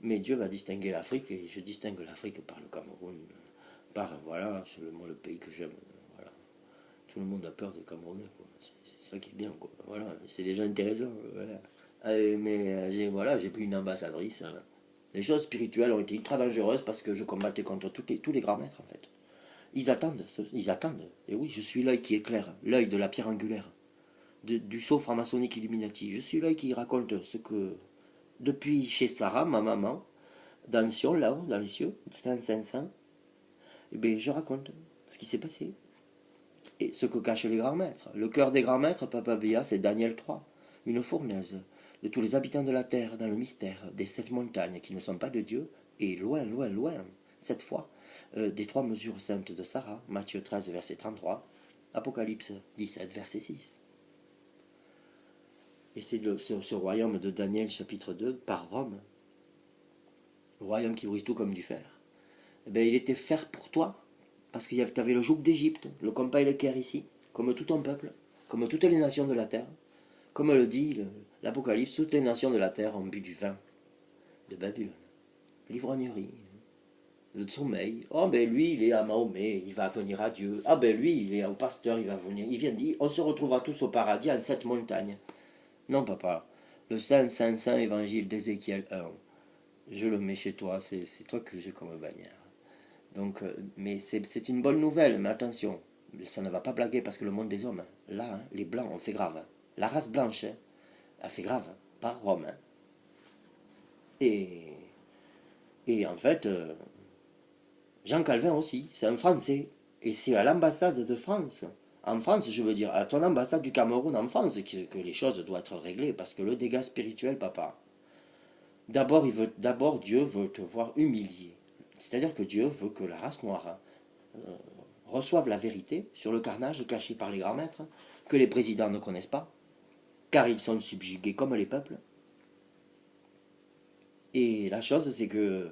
Mais Dieu va distinguer l'Afrique, et je distingue l'Afrique par le Cameroun, par, voilà, c'est le pays que j'aime, voilà. Tout le monde a peur des Camerounais, quoi. C'est ça qui est bien, quoi. Voilà, c'est déjà intéressant, voilà. Mais voilà, j'ai pris une ambassadrice. Hein. Les choses spirituelles ont été ultra dangereuses parce que je combattais contre tous les grands maîtres, en fait. Ils attendent, ils attendent. Et oui, je suis l'œil qui éclaire, l'œil de la pierre angulaire, du sceau franc-maçonnique Illuminati. Je suis l'œil qui raconte ce que, depuis chez Sarah, ma maman, dans Sion, là-haut, dans les cieux, 500, eh bien, je raconte ce qui s'est passé. Et ce que cachent les grands maîtres. Le cœur des grands maîtres, Papa Bia, c'est Daniel 3, une fournaise de tous les habitants de la terre dans le mystère des 7 montagnes qui ne sont pas de Dieu, et loin, loin, loin, cette fois, des 3 mesures saintes de Sarah, Matthieu 13, verset 33, Apocalypse 17, verset 6. Et c'est ce royaume de Daniel, chapitre 2, par Rome, le royaume qui brise tout comme du fer. Eh bien, il était fer pour toi, parce que tu avais le joug d'Égypte, le compas et le Caire ici, comme tout ton peuple, comme toutes les nations de la terre. Comme le dit l'Apocalypse, toutes les nations de la terre ont bu du vin de Babylone. L'ivrognerie, le sommeil. Oh ben lui, il est à Mahomet, il va venir à Dieu. Ah ben lui, il est au pasteur, il va venir. Il vient dire, on se retrouvera tous au paradis en 7 montagnes. Non, papa, le Saint évangile d'Ézéchiel 1, je le mets chez toi, c'est toi que j'ai comme bannière. Donc, mais c'est une bonne nouvelle, mais attention, ça ne va pas blaguer parce que le monde des hommes, là, hein, les blancs ont fait grave. La race blanche hein, a fait grave, par Rome. Hein. Et, et en fait, Jean Calvin aussi, c'est un Français. Et c'est à l'ambassade de France. En France, je veux dire, à ton ambassade du Cameroun en France, que les choses doivent être réglées, parce que le dégât spirituel, papa, d'abord Dieu veut te voir humilié. C'est-à-dire que Dieu veut que la race noire reçoive la vérité sur le carnage caché par les grands maîtres, que les présidents ne connaissent pas, car ils sont subjugués comme les peuples. Et la chose, c'est que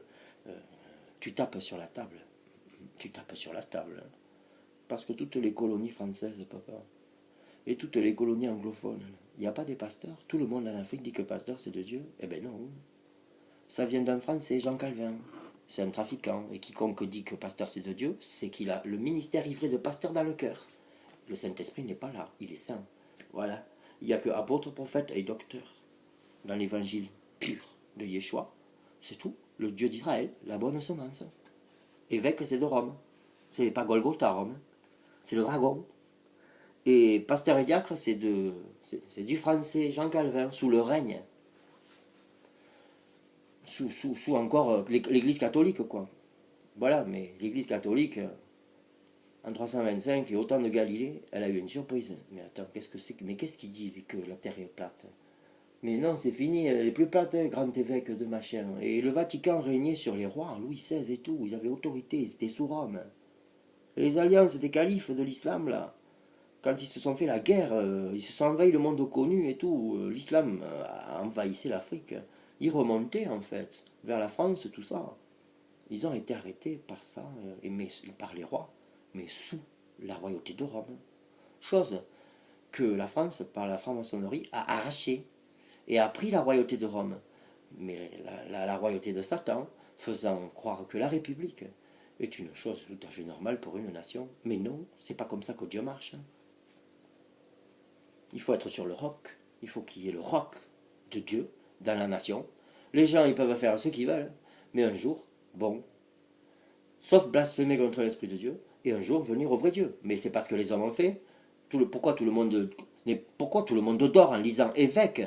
tu tapes sur la table. Tu tapes sur la table. Parce que toutes les colonies françaises, papa, et toutes les colonies anglophones, il n'y a pas des pasteurs. Tout le monde en Afrique dit que pasteur c'est de Dieu. Eh bien non. Ça vient d'un Français, Jean Calvin. C'est un trafiquant. Et quiconque dit que pasteur c'est de Dieu, c'est qu'il a le ministère ivré de pasteur dans le cœur. Le Saint-Esprit n'est pas là. Il est saint. Voilà. Il n'y a que apôtre, prophète et docteur dans l'évangile pur de Yeshua. C'est tout. Le Dieu d'Israël, la bonne semence. Évêque, c'est de Rome. C'est pas Golgotha, Rome. C'est le dragon. Et pasteur et diacre, c'est du français Jean Calvin, sous le règne. Sous encore l'église catholique, quoi. Voilà, mais l'église catholique, En 325, et au temps de Galilée, elle a eu une surprise. Mais attends, qu'est-ce que c'est que... Mais qu'est-ce qu'il dit, lui, que la Terre est plate? Mais non, c'est fini, elle est plus plate, hein, grand évêque de machin. Et le Vatican régnait sur les rois, Louis XVI et tout, ils avaient autorité, ils étaient sous Rome. Et les alliances des califes de l'islam, là, quand ils se sont fait la guerre, ils se sont envahis le monde connu et tout, l'islam a envahissé l'Afrique. Ils remontaient, en fait, vers la France, tout ça. Ils ont été arrêtés par ça, par les rois, mais sous la royauté de Rome. Chose que la France, par la franc-maçonnerie, a arrachée et a pris la royauté de Rome. Mais la royauté de Satan, faisant croire que la République est une chose tout à fait normale pour une nation. Mais non, c'est pas comme ça que Dieu marche. Il faut être sur le roc. Il faut qu'il y ait le roc de Dieu dans la nation. Les gens, ils peuvent faire ce qu'ils veulent, mais un jour, bon, sauf blasphémer contre l'Esprit de Dieu, et un jour venir au vrai Dieu. Mais c'est parce que les hommes ont fait. Pourquoi tout le monde dort en lisant évêque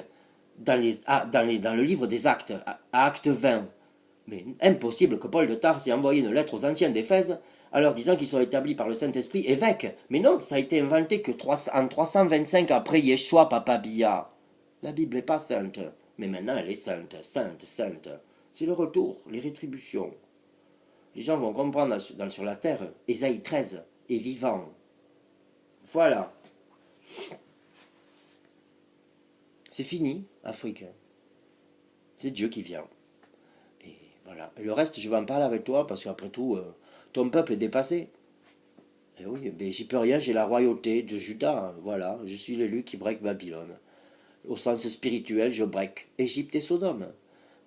dans le livre des Actes, à Acte 20? Mais impossible que Paul de Tarse ait envoyé une lettre aux anciens d'Éphèse en leur disant qu'ils sont établis par le Saint-Esprit évêques. Mais non, ça a été inventé en 325 après Yeshua, Papa Bia. La Bible n'est pas sainte, mais maintenant elle est sainte, sainte, sainte. C'est le retour, les rétributions. Les gens vont comprendre sur la terre, Ésaïe 13 est vivant. Voilà. C'est fini, Afrique. C'est Dieu qui vient. Et voilà. Et le reste, je vais en parler avec toi, parce qu'après tout, ton peuple est dépassé. Et oui, mais j'y peux rien, j'ai la royauté de Juda. Hein, voilà, je suis l'élu qui break Babylone. Au sens spirituel, je break Égypte et Sodome.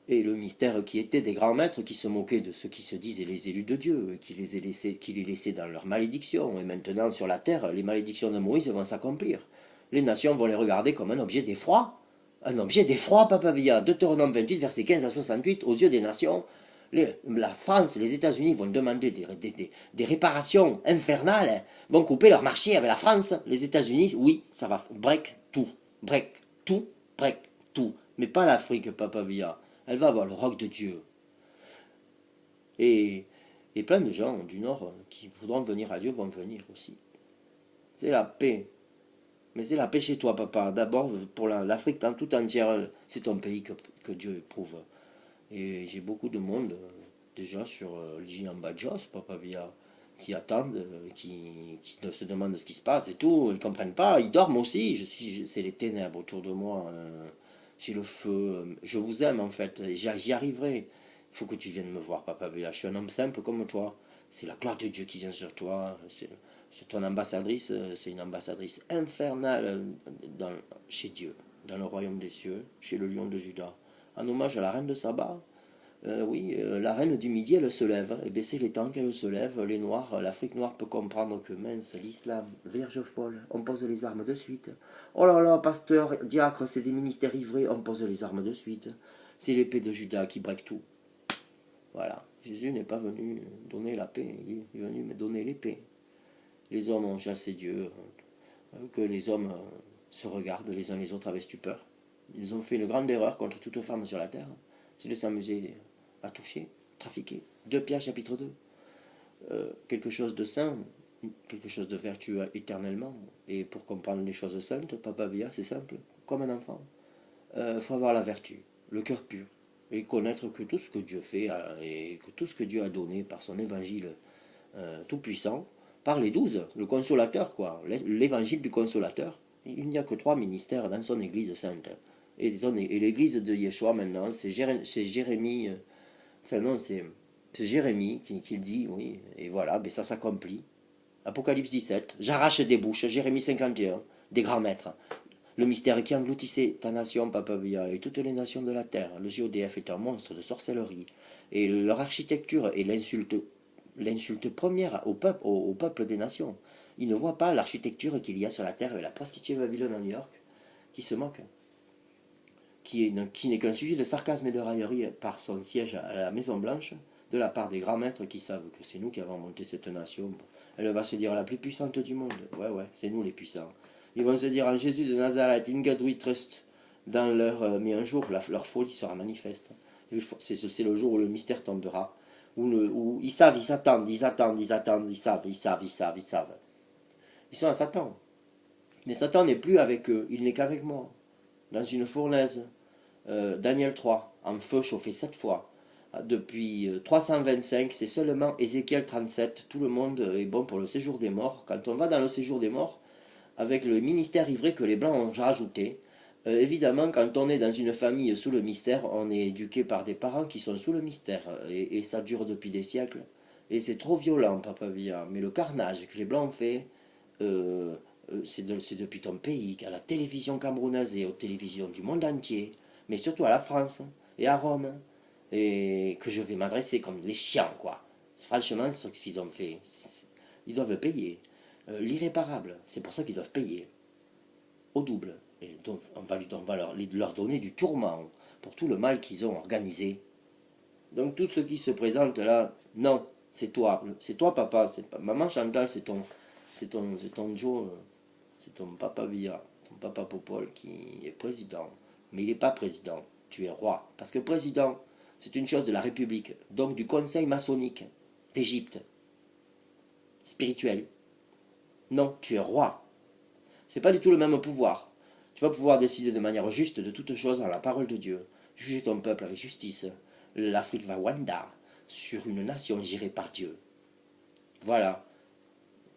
Et le mystère qui était des grands maîtres qui se moquaient de ceux qui se disaient les élus de Dieu, qui les laissaient dans leur malédiction. Et maintenant, sur la terre, les malédictions de Moïse vont s'accomplir. Les nations vont les regarder comme un objet d'effroi. Un objet d'effroi, Papa Bia. Deutéronome 28, versets 15 à 68, aux yeux des nations, la France, les États-Unis vont demander des réparations infernales, vont couper leur marché avec la France. Les États-Unis, oui, ça va break tout, break tout, break tout. Mais pas l'Afrique, Papa Bia. Elle va avoir le roc de Dieu. Et plein de gens du Nord qui voudront venir à Dieu vont venir aussi. C'est la paix. Mais c'est la paix chez toi, papa. D'abord, pour l'Afrique en tout entière, c'est ton pays que Dieu éprouve. Et j'ai beaucoup de monde déjà sur l'Igiambadjos, Papa Bia, qui attendent, qui se demandent ce qui se passe et tout. Ils ne comprennent pas. Ils dorment aussi. C'est les ténèbres autour de moi. J'ai le feu. Je vous aime en fait. J'y arriverai. Il faut que tu viennes me voir, Papa Bia. Je suis un homme simple comme toi. C'est la gloire de Dieu qui vient sur toi. C'est ton ambassadrice. C'est une ambassadrice infernale chez Dieu, dans le royaume des cieux, chez le lion de Juda. En hommage à la reine de Saba. Oui, la reine du Midi, elle se lève. Et bien c'est les temps qu'elle se lève. Les Noirs, l'Afrique noire peut comprendre que mince, l'islam, vierge folle, on pose les armes de suite. Oh là là, pasteur, diacre, c'est des ministères ivrés, on pose les armes de suite. C'est l'épée de Judas qui break tout. Voilà, Jésus n'est pas venu donner la paix, il est venu me donner l'épée. Les hommes ont chassé Dieu, que les hommes se regardent les uns les autres avec stupeur. Ils ont fait une grande erreur contre toute femme sur la terre, c'est de s'amuser à toucher, trafiquer. 2 Pierre chapitre 2. Quelque chose de saint, quelque chose de vertueux éternellement. Et pour comprendre les choses saintes, Papa Bia, c'est simple, comme un enfant. Faut avoir la vertu, le cœur pur, et connaître que tout ce que Dieu fait et que tout ce que Dieu a donné par son évangile tout-puissant, par les 12, le consolateur, quoi, l'évangile du consolateur. Il n'y a que 3 ministères dans son église sainte. Et l'église de Yeshua maintenant, c'est Jérémie, enfin non, c'est Jérémie qui le dit, oui, et voilà, ben ça s'accomplit. Apocalypse 17, j'arrache des bouches, Jérémie 51, des grands maîtres. Le mystère qui engloutissait ta nation, Papa Bia, et toutes les nations de la terre. Le GODF est un monstre de sorcellerie. Et leur architecture est l'insulte première au peuple des nations. Ils ne voient pas l'architecture qu'il y a sur la terre avec la prostituée Babylone à New York, qui se moque, qui n'est qu'un sujet de sarcasme et de raillerie par son siège à la Maison Blanche, de la part des grands maîtres qui savent que c'est nous qui avons monté cette nation. Elle va se dire la plus puissante du monde. Ouais, c'est nous les puissants. Ils vont se dire en Jésus de Nazareth, in God we trust, dans mais un jour, leur folie sera manifeste. C'est le jour où le mystère tombera. où ils savent, ils s'attendent, ils attendent, ils attendent, ils savent, ils savent, ils savent, ils savent. Ils sont à Satan. Mais Satan n'est plus avec eux, il n'est qu'avec moi. Dans une fournaise, Daniel 3, en feu chauffé 7 fois. Depuis 325, c'est seulement Ézéchiel 37. Tout le monde est bon pour le séjour des morts. Quand on va dans le séjour des morts, avec le ministère ivré que les Blancs ont rajouté, évidemment, quand on est dans une famille sous le mystère, on est éduqué par des parents qui sont sous le mystère. Et ça dure depuis des siècles. Et c'est trop violent, Papa Villa. Mais le carnage que les Blancs ont fait, euh, c'est depuis ton pays, à la télévision camerounaise et aux télévisions du monde entier, mais surtout à la France et à Rome, et que je vais m'adresser comme les chiens, quoi. Franchement, ce qu'ils ont fait, ils doivent payer. L'irréparable, c'est pour ça qu'ils doivent payer au double. Et donc, on va leur donner du tourment pour tout le mal qu'ils ont organisé. Donc, tout ce qui se présente là, non, c'est toi, papa, c'est pas maman Chantal, c'est ton Joe, c'est ton papa Villa, ton papa Popol qui est président. Mais il n'est pas président, tu es roi. Parce que président, c'est une chose de la République, donc du conseil maçonnique d'Égypte, spirituel. Non, tu es roi. C'est pas du tout le même pouvoir. Tu vas pouvoir décider de manière juste de toutes choses en la parole de Dieu. Juger ton peuple avec justice. L'Afrique va Wanda sur une nation gérée par Dieu. Voilà.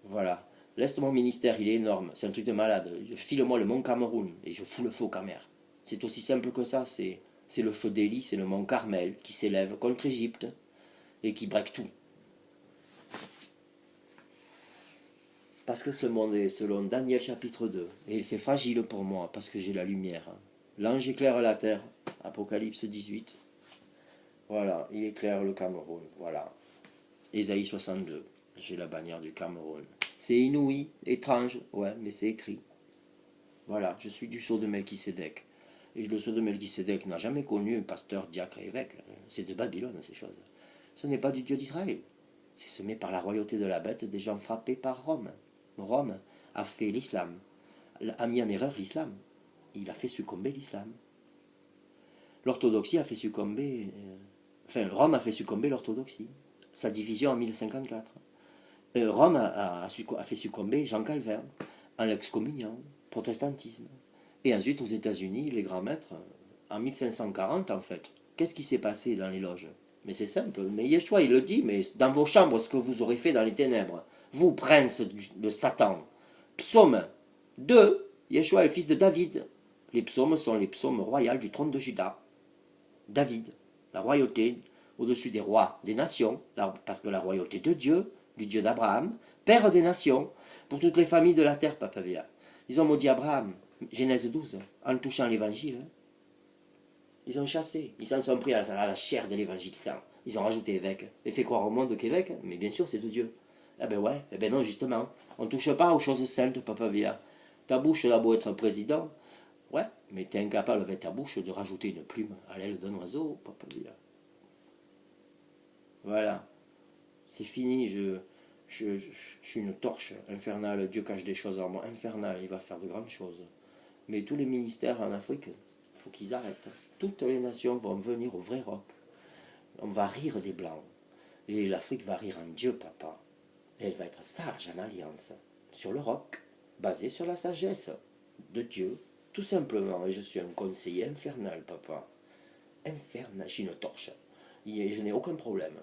Voilà. Laisse mon ministère, il est énorme. C'est un truc de malade. File-moi le mont Cameroun et je fous le feu au Camer. C'est aussi simple que ça. C'est le feu d'Élie, c'est le mont Carmel qui s'élève contre Égypte et qui braque tout. Parce que ce monde est selon Daniel chapitre 2. Et c'est fragile pour moi parce que j'ai la lumière. L'ange éclaire la terre. Apocalypse 18. Voilà, il éclaire le Cameroun. Voilà. Ésaïe 62. J'ai la bannière du Cameroun. C'est inouï, étrange, ouais, mais c'est écrit. Voilà, je suis du sceau de Melchisédek. Et le sceau de Melchisédek n'a jamais connu un pasteur, diacre et évêque. C'est de Babylone, ces choses. Ce n'est pas du Dieu d'Israël. C'est semé par la royauté de la bête des gens frappés par Rome. Rome a fait l'islam, a mis en erreur l'islam. Il a fait succomber l'islam. L'orthodoxie a fait succomber... Enfin, Rome a fait succomber l'orthodoxie. Sa division en 1054. Rome a fait succomber Jean Calvin en l'excommuniant, protestantisme. Et ensuite, aux États-Unis, les grands maîtres, en 1540, en fait, qu'est-ce qui s'est passé dans les loges? Mais c'est simple, mais Yeshua, il le dit, mais dans vos chambres, ce que vous aurez fait dans les ténèbres, vous, prince de Satan. Psaume 2, Yeshua est fils de David. Les psaumes sont les psaumes royaux du trône de Juda. David, la royauté au-dessus des rois des nations, parce que la royauté de Dieu, du Dieu d'Abraham, père des nations, pour toutes les familles de la terre, Papa Villa. Ils ont maudit Abraham, Genèse 12, en touchant l'évangile. Ils ont chassé, ils s'en sont pris à la chair de l'évangile saint. Ils ont rajouté évêque, et fait croire au monde qu'évêque, mais bien sûr c'est de Dieu. Eh ben ouais, eh ben non justement, on ne touche pas aux choses saintes, Papa Villa. Ta bouche a beau être président, ouais, mais t'es incapable avec ta bouche de rajouter une plume à l'aile d'un oiseau, Papa Villa. Voilà, c'est fini, je suis une torche infernale, Dieu cache des choses en moi, infernale, il va faire de grandes choses. Mais tous les ministères en Afrique, il faut qu'ils arrêtent. Toutes les nations vont venir au vrai roc. On va rire des Blancs. Et l'Afrique va rire en Dieu, papa. Et elle va être sage en alliance. Sur le roc, basé sur la sagesse de Dieu, tout simplement. Et je suis un conseiller infernal, papa. Infernal, je suis une torche. Et je n'ai aucun problème.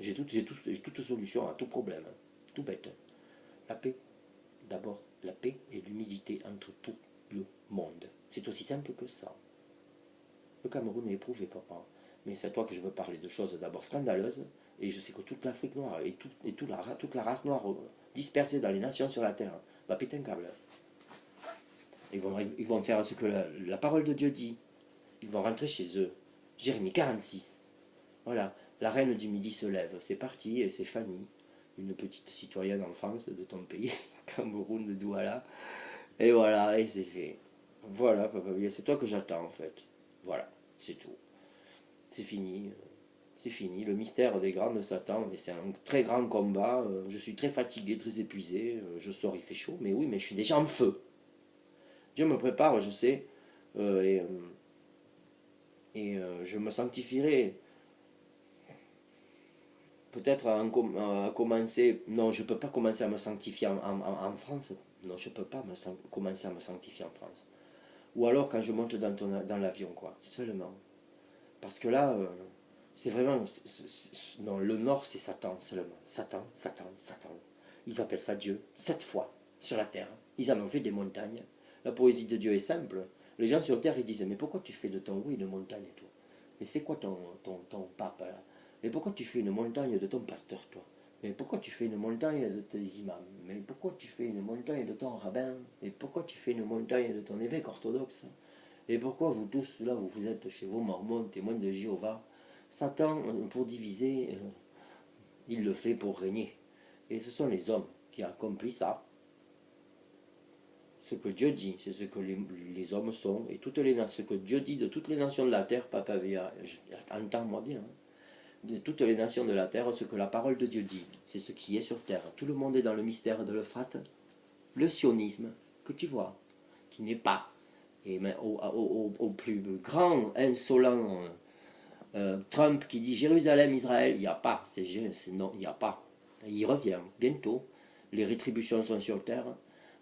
J'ai toute solution à tout problème. Tout bête. La paix. D'abord, la paix et l'humilité entre tout le monde. C'est aussi simple que ça. Le Cameroun est éprouvé, papa. Mais c'est à toi que je veux parler de choses d'abord scandaleuses. Et je sais que toute l'Afrique noire et toute la race noire dispersée dans les nations sur la terre va péter un câble. Ils vont faire ce que la parole de Dieu dit. Ils vont rentrer chez eux. Jérémie 46. Voilà. La reine du Midi se lève. C'est parti et c'est Fanny, une petite citoyenne en France de ton pays, Cameroun, de Douala. Et voilà, et c'est fait. Voilà, papa, c'est toi que j'attends en fait. Voilà, c'est tout. C'est fini. C'est fini. Le mystère des grands de Satan, mais c'est un très grand combat. Je suis très fatigué, très épuisé. Je sors, il fait chaud, mais oui, mais je suis déjà en feu. Dieu me prépare, je sais. Et je me sanctifierai. peut-être à commencer, non, je ne peux pas commencer à me sanctifier en France, non, je ne peux pas commencer à me sanctifier en France. Ou alors quand je monte dans l'avion, quoi, seulement. Parce que là, c'est vraiment, non, le Nord, c'est Satan seulement. Satan, Satan, Satan. Ils appellent ça Dieu, 7 fois sur la terre. Ils en ont fait des montagnes. La poésie de Dieu est simple. Les gens sur terre, ils disent, mais pourquoi tu fais de ton oui une montagne, toi? Mais c'est quoi ton pape, là? Mais pourquoi tu fais une montagne de ton pasteur, toi? Mais pourquoi tu fais une montagne de tes imams? Mais pourquoi tu fais une montagne de ton rabbin? Et pourquoi tu fais une montagne de ton évêque orthodoxe? Et pourquoi vous tous, là, vous êtes chez vos mormons, témoins de Jéhovah? Satan, pour diviser, il le fait pour régner. Et ce sont les hommes qui ont accompli ça. Ce que Dieu dit, c'est ce que les hommes sont. Et ce que Dieu dit de toutes les nations de la terre, Papa Via, entends-moi bien, hein, de toutes les nations de la terre, ce que la parole de Dieu dit, c'est ce qui est sur terre. Tout le monde est dans le mystère de l'Euphrate. Le sionisme, que tu vois, qui n'est pas. Et au plus grand, insolent Trump qui dit Jérusalem, Israël, il n'y a pas. Non, il n'y a pas. Il revient bientôt. Les rétributions sont sur terre.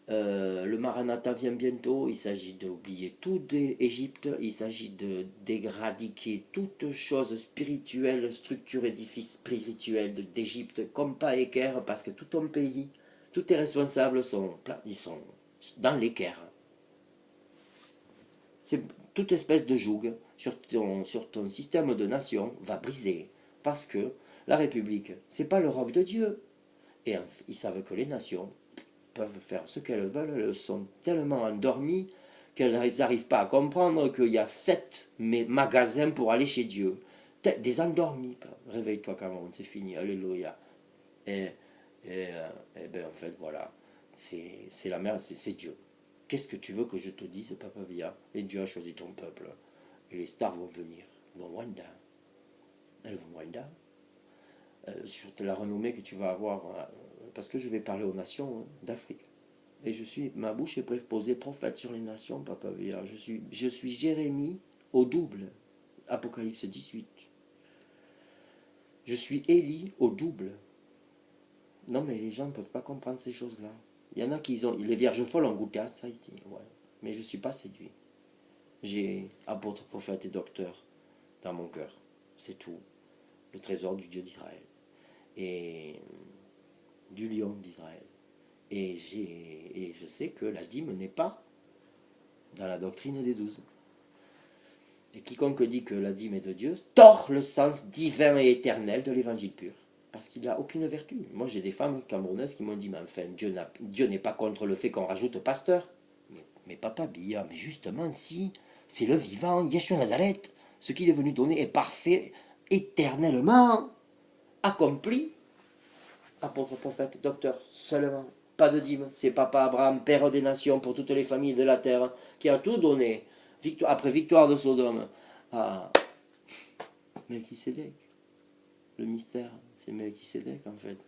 Le Maranatha vient bientôt. Il s'agit d'oublier tout d'Égypte. Il s'agit d'éradiquer toute chose spirituelle, structure, édifice spirituel d'Égypte, comme pas équerre, parce que tout ton pays, tous tes responsables ils sont dans l'équerre. C'est toute espèce de joug sur ton système de nation va briser. Parce que la République, c'est pas l'Europe de Dieu. Et ils savent que les nations peuvent faire ce qu'elles veulent. Elles sont tellement endormies qu'elles n'arrivent pas à comprendre qu'il y a 7 magasins pour aller chez Dieu. Des endormis. Réveille-toi Cameroun, c'est fini. Alléluia. Et, et ben en fait, voilà. C'est la mère, c'est Dieu. Qu'est-ce que tu veux que je te dise, Papa Via? Et Dieu a choisi ton peuple. Et les stars vont venir. Elles vont Rwanda. Elles vont Rwanda. Sur la renommée que tu vas avoir. Parce que je vais parler aux nations d'Afrique. Et ma bouche est posée prophète sur les nations, Papa Via. Je suis Jérémie au double. Apocalypse 18. Je suis Élie au double. Non, mais les gens ne peuvent pas comprendre ces choses-là. Il y en a qui ont. Les vierges folles ont goûté à ça ici. Ouais. Mais je ne suis pas séduit. J'ai apôtre, prophète et docteur dans mon cœur. C'est tout. Le trésor du Dieu d'Israël. Et du lion d'Israël. Et je sais que la dîme n'est pas dans la doctrine des 12. Et quiconque dit que la dîme est de Dieu tord le sens divin et éternel de l'évangile pur. Parce qu'il n'a aucune vertu. Moi, j'ai des femmes camerounaises qui m'ont dit, mais enfin, Dieu n'est pas contre le fait qu'on rajoute pasteur. Mais Papa Bia, mais justement, si, c'est le vivant, Yeshua Nazareth. Ce qu'il est venu donner est parfait, éternellement accompli. Apôtre, prophète, docteur, seulement. Pas de dîme. C'est Papa Abraham, père des nations pour toutes les familles de la terre, qui a tout donné, après victoire de Sodome, à Melchisédek. Le mystère, c'est Melchisédek en fait.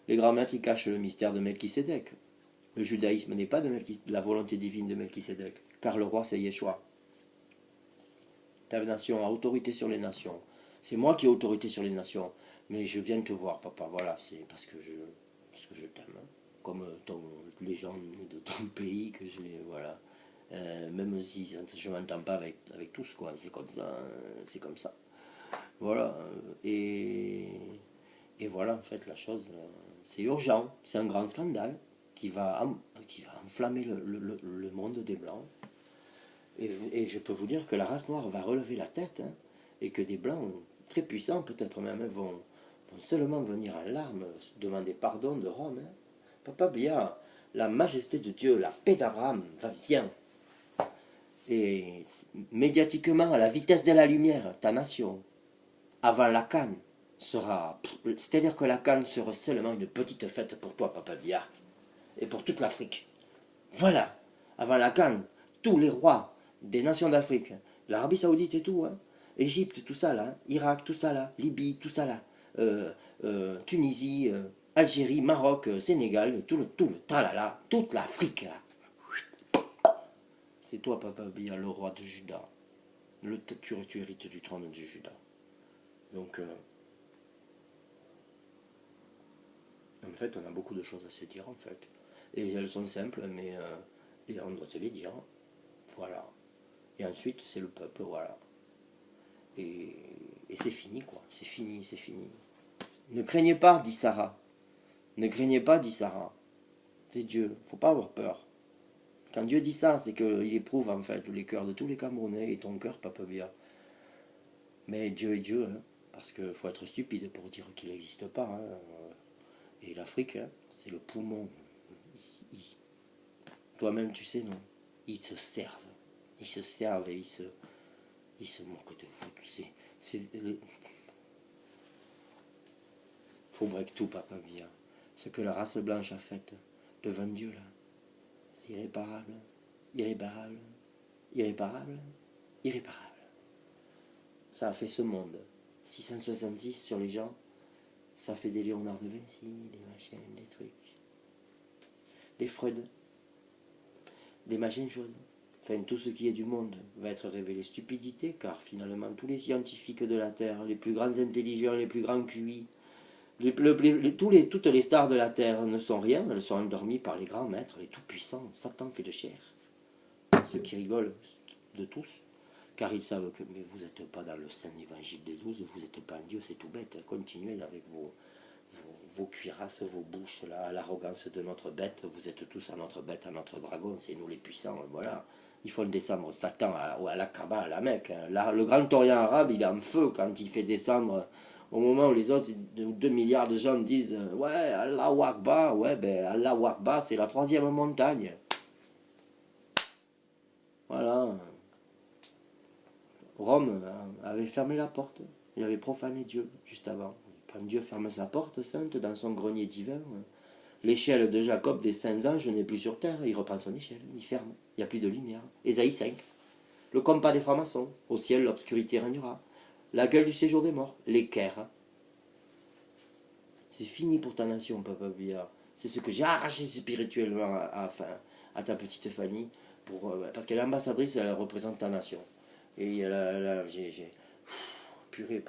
Les grands-maîtres, ils cachent le mystère de Melchisédek. Le judaïsme n'est pas de la volonté divine de Melchisédek, car le roi c'est Yeshua. Ta nation a autorité sur les nations. C'est moi qui ai autorité sur les nations. Mais je viens te voir, papa. Voilà, c'est parce que je t'aime. Hein. Comme les gens de ton pays que voilà. Même si je m'entends pas avec tous, quoi. C'est comme ça. C'est comme ça. Voilà. Et voilà, en fait, la chose, c'est urgent. C'est un grand scandale qui va enflammer le monde des Blancs. Et je peux vous dire que la race noire va relever la tête, hein, et que des Blancs très puissants, peut-être même, vont seulement venir en larmes, demander pardon de Rome. Hein. Papa bien, la majesté de Dieu, la paix d'Abraham, vient. Et médiatiquement, à la vitesse de la lumière, ta nation, avant la Cannes, sera... C'est-à-dire que la Cannes sera seulement une petite fête pour toi, Papa Bia, et pour toute l'Afrique. Voilà, avant la Cannes, tous les rois des nations d'Afrique, l'Arabie Saoudite et tout, hein, Égypte, tout ça là, hein, Irak, tout ça là, Libye, tout ça là, Tunisie, Algérie, Maroc, Sénégal, tout le tralala, toute l'Afrique là. C'est toi, Papa Bia, le roi de Juda. Tu hérites du trône de Juda. Donc, En fait, on a beaucoup de choses à se dire, en fait. Et elles sont simples, mais et on doit se les dire. Voilà. Et ensuite, c'est le peuple, voilà. Et, et c'est fini, quoi. C'est fini, c'est fini. Ne craignez pas, dit Sarah. Ne craignez pas, dit Sarah. C'est Dieu. Faut pas avoir peur. Quand Dieu dit ça, c'est qu'il éprouve en fait les cœurs de tous les Camerounais et ton cœur, Papa Bia. Mais Dieu est Dieu, hein, parce qu'il faut être stupide pour dire qu'il n'existe pas. Hein. Et l'Afrique, hein, c'est le poumon. Toi-même, tu sais, non? Ils se servent. Ils se servent et ils se moquent de vous. Faut break tout, Papa Bia. Ce que la race blanche a fait devant Dieu, là, c'est irréparable. Irréparable. Irréparable. Irréparable. Ça a fait ce monde. 670 sur les gens. Ça fait des Léonard de Vinci, des machines, des trucs. Des Freud. Des machines choses. Enfin, tout ce qui est du monde va être révélé stupidité, car finalement, tous les scientifiques de la Terre, les plus grands intelligents, les plus grands QI, toutes les stars de la Terre ne sont rien, elles sont endormies par les grands maîtres, les tout-puissants, Satan fait de chair. Ceux qui rigolent de tous, car ils savent que mais vous n'êtes pas dans le saint évangile des 12, vous n'êtes pas un Dieu, c'est tout bête. Continuez avec vos cuirasses, vos bouches, l'arrogance de notre bête, vous êtes tous à notre bête, à notre dragon, c'est nous les puissants, voilà. Il faut descendre Satan à la Kaaba, à la Mecque. Là, le grand Orient arabe, il est en feu quand il fait descendre, au moment où les autres, 2 milliards de gens disent ouais, Allahu Akbar, ouais, ben Allahu Akbar, c'est la 3e montagne. Voilà. Rome avait fermé la porte. Il avait profané Dieu juste avant. Quand Dieu ferme sa porte sainte dans son grenier divin, l'échelle de Jacob des 5 anges n'est plus sur terre. Il reprend son échelle, il ferme. Il n'y a plus de lumière. Ésaïe 5. Le compas des francs-maçons. Au ciel, l'obscurité régnera. La gueule du séjour des morts. L'équerre. C'est fini pour ta nation, Papa Bia. C'est ce que j'ai arraché spirituellement à ta petite Fanny. Parce qu'elle est ambassadrice, elle représente ta nation. Et purée,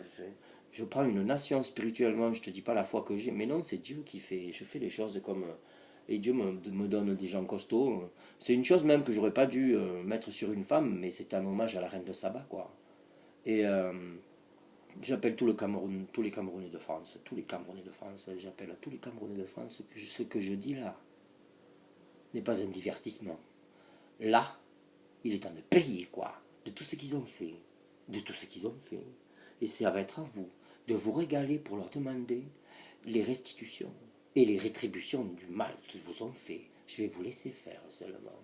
je prends une nation spirituellement, je te dis pas la foi que j'ai, mais non, c'est Dieu qui fait, je fais les choses comme, et Dieu me donne des gens costauds. C'est une chose même que j'aurais pas dû mettre sur une femme, mais c'est un hommage à la reine de Saba, quoi. Et j'appelle tout le Cameroun, tous les Camerounais de France, j'appelle à tous les Camerounais de France que ce que je dis là n'est pas un divertissement. Là, il est temps de payer, quoi, de tout ce qu'ils ont fait, de tout ce qu'ils ont fait. Et ça va être à vous de vous régaler pour leur demander les restitutions et les rétributions du mal qu'ils vous ont fait. Je vais vous laisser faire seulement.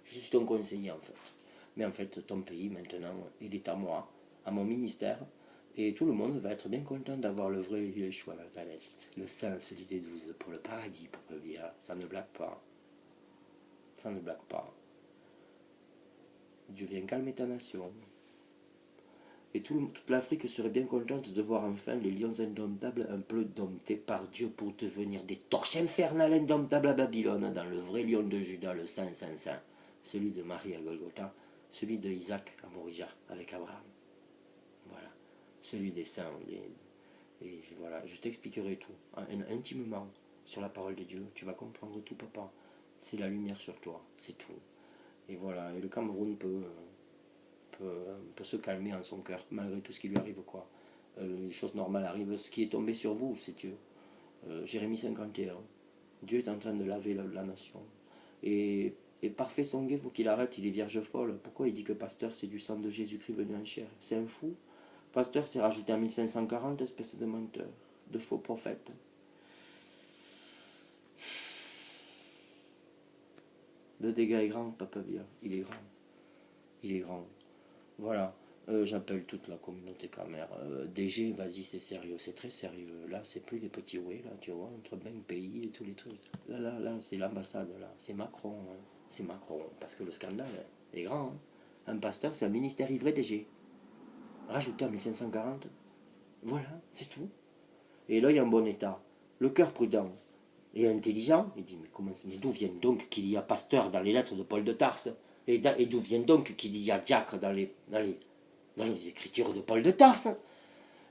Je suis ton conseiller, en fait. Mais en fait, ton pays, maintenant, il est à moi, à mon ministère, et tout le monde va être bien content d'avoir le vrai Yeshua Nazareth, le saint, celui des 12, pour le paradis, pour le bien. Ça ne blague pas. Ça ne blague pas. Dieu vient calmer ta nation. Et toute l'Afrique serait bien contente de voir enfin les lions indomptables un peu domptés par Dieu pour devenir des torches infernales indomptables à Babylone, dans le vrai lion de Juda, le saint, celui de Marie à Golgotha, celui de Isaac à Morija avec Abraham. Voilà, celui des saints. Et voilà, je t'expliquerai tout, intimement, sur la parole de Dieu. Tu vas comprendre tout, papa. C'est la lumière sur toi, c'est tout. Et voilà, et le Cameroun peut se calmer en son cœur, malgré tout ce qui lui arrive, quoi. Les choses normales arrivent. Ce qui est tombé sur vous, c'est Dieu. Jérémie 51. Dieu est en train de laver la nation. Et parfait son guet, faut qu'il arrête, il est vierge folle. Pourquoi il dit que pasteur, c'est du sang de Jésus-Christ venu en chair? C'est un fou. Pasteur, c'est rajouté en 1540, espèce de menteur, de faux prophète. Le dégât est grand, Papa Bia. Il est grand. Il est grand. Voilà. J'appelle toute la communauté camère. DG, vas-y, c'est sérieux, c'est très sérieux. Là, c'est plus des petits ouais, là, tu vois, entre ben pays et tous les trucs. Là, c'est l'ambassade, là. C'est Macron, hein. C'est Macron. Parce que le scandale est grand. Hein. Un pasteur, c'est un ministère ivré DG. Rajouté en 1540. Voilà, c'est tout. Et l'œil en bon état. Le cœur prudent et intelligent. Il dit, mais d'où vient donc qu'il y a pasteur dans les lettres de Paul de Tarse? Et d'où vient donc qu'il y a diacre dans les écritures de Paul de Tarse?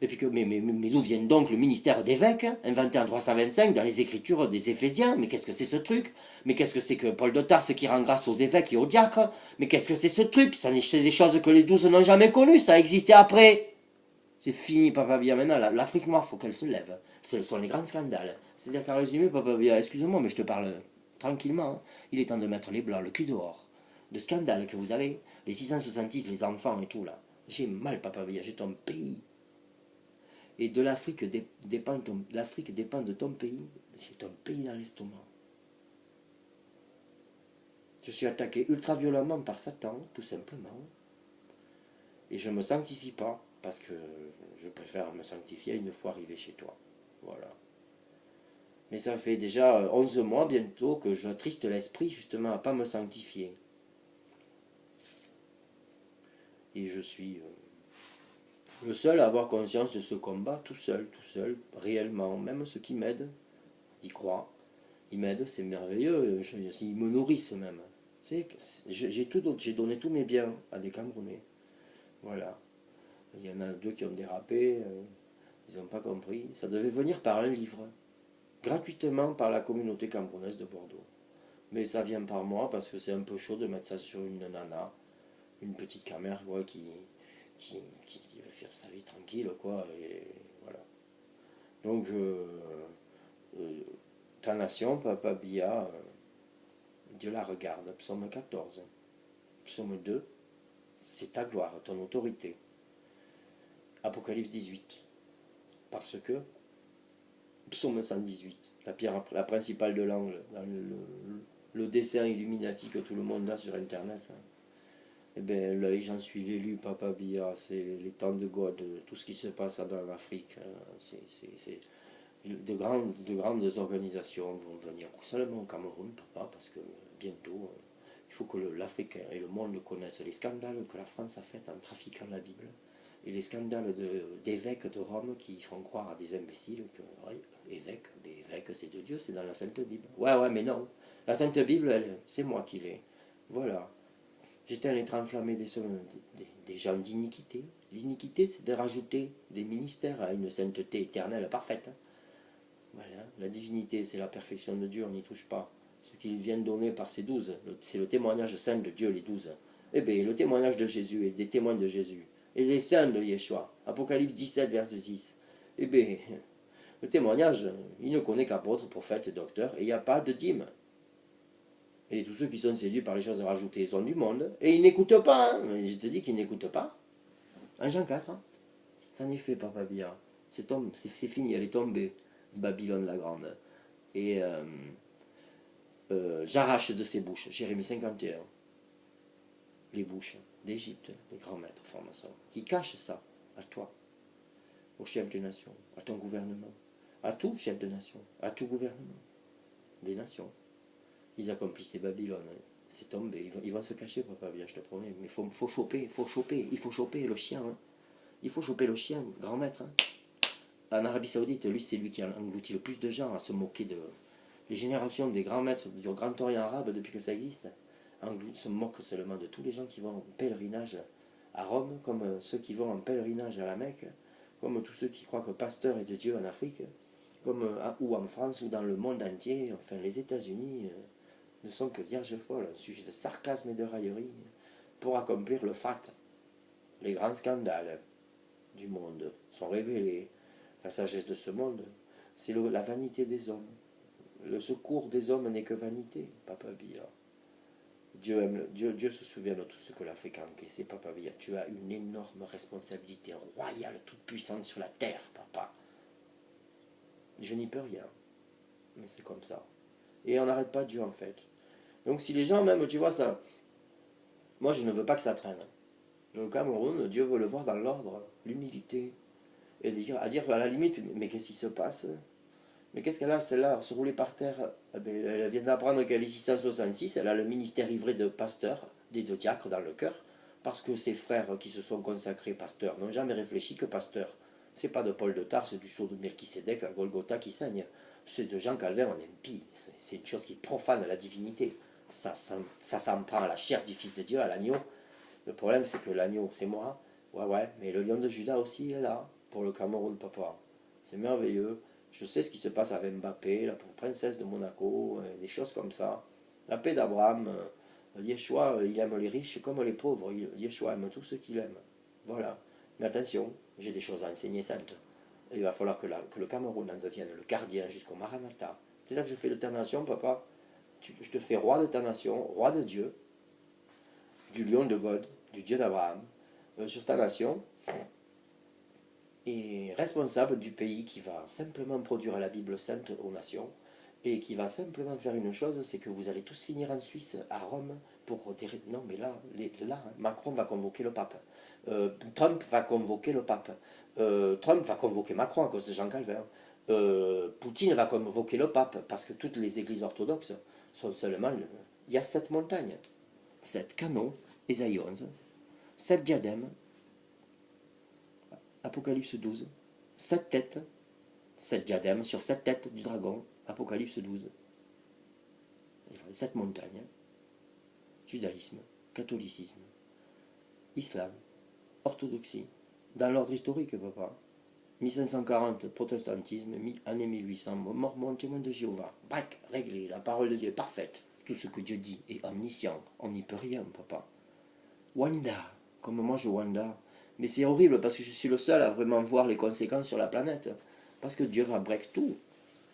Et puis que, mais d'où vient donc le ministère d'évêque, inventé en 325 dans les écritures des Éphésiens? Mais qu'est-ce que c'est ce truc? Mais qu'est-ce que c'est que Paul de Tarse qui rend grâce aux évêques et aux diacres? Mais qu'est-ce que c'est ce truc? C'est des choses que les 12 n'ont jamais connues, ça a existé après. C'est fini, Papa Bia. Maintenant, l'Afrique noire, faut qu'elle se lève. Ce sont les grands scandales. C'est-à-dire qu'en résumé, Papa Bia, excuse-moi, mais je te parle tranquillement. Hein. Il est temps de mettre les blancs, le cul dehors. De scandales que vous avez, les 666, les enfants et tout là. J'ai mal, Papa Bia, j'ai ton pays. Et de l'Afrique dépend de ton pays. C'est ton pays dans l'estomac. Je suis attaqué ultra violemment par Satan, tout simplement. Et je ne me sanctifie pas, parce que je préfère me sanctifier une fois arrivé chez toi. Voilà. Mais ça fait déjà 11 mois bientôt que j'attriste l'esprit justement à ne pas me sanctifier. Et je suis le seul à avoir conscience de ce combat, tout seul, réellement. Même ceux qui m'aident, ils croient. Ils m'aident, c'est merveilleux, ils me nourrissent même. J'ai donné tous mes biens à des Camerounais. Voilà. Il y en a 2 qui ont dérapé, ils n'ont pas compris. Ça devait venir par un livre, gratuitement par la communauté camerounaise de Bordeaux. Mais ça vient par moi parce que c'est un peu chaud de mettre ça sur une nana, une petite camère quoi, qui veut faire sa vie tranquille, quoi. Et voilà. Donc, ta nation, Papa Bia, Dieu la regarde. Psaume 14. Psaume 2, c'est ta gloire, ton autorité. Apocalypse 18. Parce que, psaume 118, la pierre la principale de l'angle, dans le dessin Illuminati que tout le monde a sur Internet. Hein. Eh bien, l'œil, j'en suis l'élu, Papa Bia, c'est les temps de God, tout ce qui se passe dans l'Afrique. De grandes organisations vont venir seulement au Cameroun, papa, parce que bientôt, il faut que l'Africain et le monde connaissent les scandales que la France a fait en trafiquant la Bible et les scandales d'évêques de Rome qui font croire à des imbéciles que, oui, évêques c'est de Dieu, c'est dans la Sainte Bible. Ouais, mais non. La Sainte Bible, c'est moi qui l'ai. Voilà. J'étais un être enflammé des gens d'iniquité. L'iniquité, c'est de rajouter des ministères à une sainteté éternelle parfaite. Voilà. La divinité, c'est la perfection de Dieu, on n'y touche pas. Ce qu'il vient de donner par ces 12, c'est le témoignage saint de Dieu, les 12. Eh bien, le témoignage de Jésus et des témoins de Jésus. Et les saints de Yeshua. Apocalypse 17, verset 6. Eh bien, le témoignage, il ne connaît qu'apôtre, prophète, docteur, et il n'y a pas de dîme. Et tous ceux qui sont séduits par les choses rajoutées sont du monde, et ils n'écoutent pas. Hein. Je te dis qu'ils n'écoutent pas. En Jean 4, hein. Ça n'est fait, Papa Bia. C'est fini, elle est tombée. Babylone la grande. Et j'arrache de ses bouches, Jérémie 51, les bouches d'Égypte, les grands maîtres francs-maçons, qui cachent ça à toi, au chef de nation, à ton gouvernement, à tout chef de nation, à tout gouvernement des nations. Ils accomplissaient Babylone. C'est tombé. Ils vont se cacher, Papa Bia, je te promets. Mais il faut choper le chien. Hein. Il faut choper le chien, grand maître. Hein. En Arabie Saoudite, lui, c'est lui qui a englouti le plus de gens à se moquer de. Les générations des grands maîtres du Grand Orient arabe, depuis que ça existe, se moquent seulement de tous les gens qui vont en pèlerinage à Rome, comme ceux qui vont en pèlerinage à la Mecque, comme tous ceux qui croient que Pasteur est de Dieu en Afrique, comme ou en France ou dans le monde entier. Enfin, les États-Unis ne sont que vierges folles, un sujet de sarcasme et de raillerie, pour accomplir le fat. Les grands scandales du monde sont révélés. La sagesse de ce monde, c'est la vanité des hommes. Le secours des hommes n'est que vanité, Papa Bia. Dieu se souvient de tout ce que l'Afrique a encaissé, Papa Bia. Tu as une énorme responsabilité royale, toute puissante sur la terre, papa. Je n'y peux rien. Mais c'est comme ça. Et on n'arrête pas Dieu, en fait. Donc si les gens, même, tu vois ça, moi je ne veux pas que ça traîne. Le Cameroun, Dieu veut le voir dans l'ordre, l'humilité. Et à dire à la limite, mais qu'est-ce qui se passe? Mais qu'est-ce qu'elle a, celle-là, se rouler par terre? Elle vient d'apprendre qu'elle est 666, elle a le ministère ivré de pasteur, des deux diacres dans le cœur, parce que ses frères qui se sont consacrés pasteurs n'ont jamais réfléchi que pasteur. C'est pas de Paul de Tarse, du sceau de Melchisédek à Golgotha qui saigne. C'est de Jean Calvin en impie. C'est une chose qui profane la divinité. Ça s'en prend à la chair du Fils de Dieu, à l'agneau. Le problème, c'est que l'agneau, c'est moi. Ouais, mais le lion de Judas aussi est là. pour le Cameroun, papa. C'est merveilleux. Je sais ce qui se passe avec Mbappé, la princesse de Monaco, des choses comme ça. La paix d'Abraham. Yeshua, il aime les riches comme les pauvres. Yeshua aime tous ceux qu'il aime. Voilà. Mais attention, j'ai des choses à enseigner saintes. Il va falloir que le Cameroun en devienne le gardien jusqu'au Maranatha. C'est ça que je fais de ta nation, papa. Je te fais roi de ta nation, roi de Dieu, du lion de God, du Dieu d'Abraham, sur ta nation, et responsable du pays qui va simplement produire la Bible sainte aux nations, et qui va simplement faire une chose, c'est que vous allez tous finir en Suisse, à Rome, pour dire, non mais là, Macron va convoquer le pape, Trump va convoquer le pape, Trump va convoquer Macron à cause de Jean Calvin, Poutine va convoquer le pape, parce que toutes les églises orthodoxes sont seulement... Il y a 7 montagnes, 7 canons, Ésaïe 11, 7 diadèmes, Apocalypse 12, 7 têtes, 7 diadèmes sur 7 têtes du dragon, Apocalypse 12. 7 montagnes, judaïsme, catholicisme, islam, orthodoxie, dans l'ordre historique, papa. 1540, protestantisme, année 1800, mormon, témoin de Jéhovah. Braque, réglé, la parole de Dieu est parfaite. Tout ce que Dieu dit est omniscient, on n'y peut rien, papa. Wanda, comme moi je Wanda. Mais c'est horrible parce que je suis le seul à vraiment voir les conséquences sur la planète. Parce que Dieu va break tout.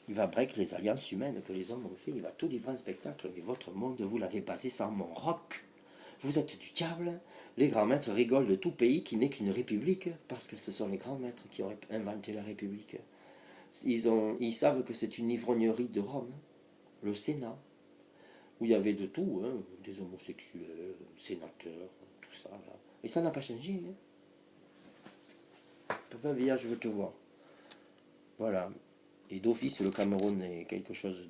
Il va break les alliances humaines que les hommes ont fait. Il va tout livrer en spectacle. Mais votre monde, vous l'avez passé sans mon roc. Vous êtes du diable. Les grands maîtres rigolent de tout pays qui n'est qu'une république. Parce que ce sont les grands maîtres qui ont inventé la république. Ils savent que c'est une ivrognerie de Rome. Le Sénat. Où il y avait de tout. Hein, des homosexuels, sénateurs, tout ça. Là. Et ça n'a pas changé. Hein. Papa Biya, je veux te voir. Voilà. Et d'office, le Cameroun est quelque chose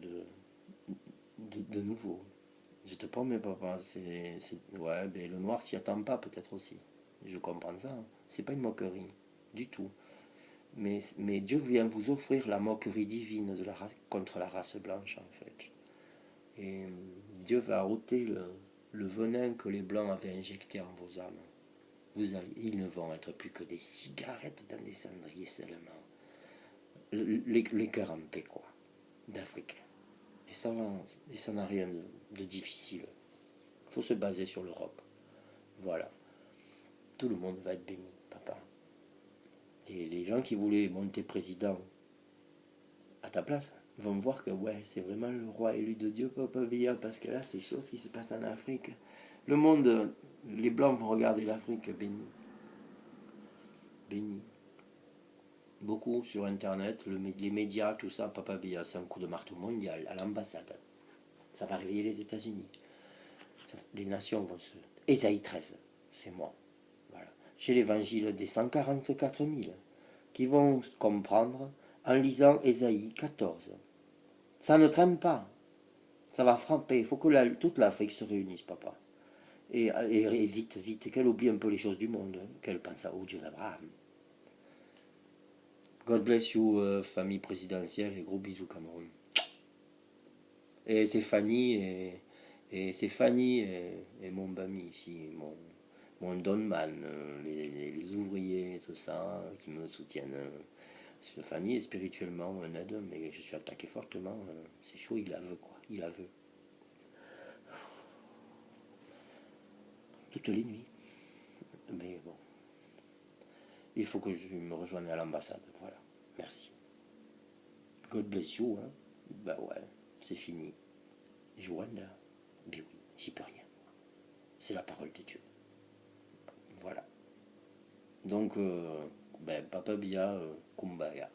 de nouveau. Je te promets, papa. Ouais, ben, le noir s'y attend pas, peut-être aussi. Je comprends ça. Hein. C'est pas une moquerie. Du tout. Mais Dieu vient vous offrir la moquerie divine contre la race blanche, en fait. Et Dieu va ôter le venin que les blancs avaient injecté en vos âmes. Ils ne vont être plus que des cigarettes dans des cendriers seulement. Les cœurs en paix, quoi, d'Africains. Et ça n'a rien de difficile. Il faut se baser sur le rock. Voilà. Tout le monde va être béni, papa. Et les gens qui voulaient monter président à ta place vont voir que, ouais, c'est vraiment le roi élu de Dieu, papa Biya, parce que là, c'est chose qui se passe en Afrique. Le monde, les Blancs vont regarder l'Afrique bénie. Bénie. Beaucoup sur Internet, les médias, tout ça, papa Biya, c'est un coup de marteau mondial à l'ambassade. Ça va réveiller les États-Unis. Les nations vont se... Ésaïe 13, c'est moi. Voilà. J'ai l'évangile des 144 000 qui vont comprendre en lisant Ésaïe 14. Ça ne traîne pas. Ça va frapper. Il faut que toute l'Afrique se réunisse, papa. Et vite, vite, qu'elle oublie un peu les choses du monde, qu'elle pense au Dieu d'Abraham. God bless you, famille présidentielle, et gros bisous Cameroun. Et c'est Fanny c'est Fanny et mon Bami ici, mon Donman, les ouvriers, tout ça, qui me soutiennent. Fanny est spirituellement un aide, mais je suis attaqué fortement. C'est chaud, il la veut, quoi. Il la veut. Toutes les nuits. Mais bon. Il faut que je me rejoigne à l'ambassade. Voilà. Merci. God bless you, hein. Bah ouais, c'est fini. Joanna. Ben oui, j'y peux rien. C'est la parole de Dieu. Voilà. Donc, Papa Biya, Kumbaya.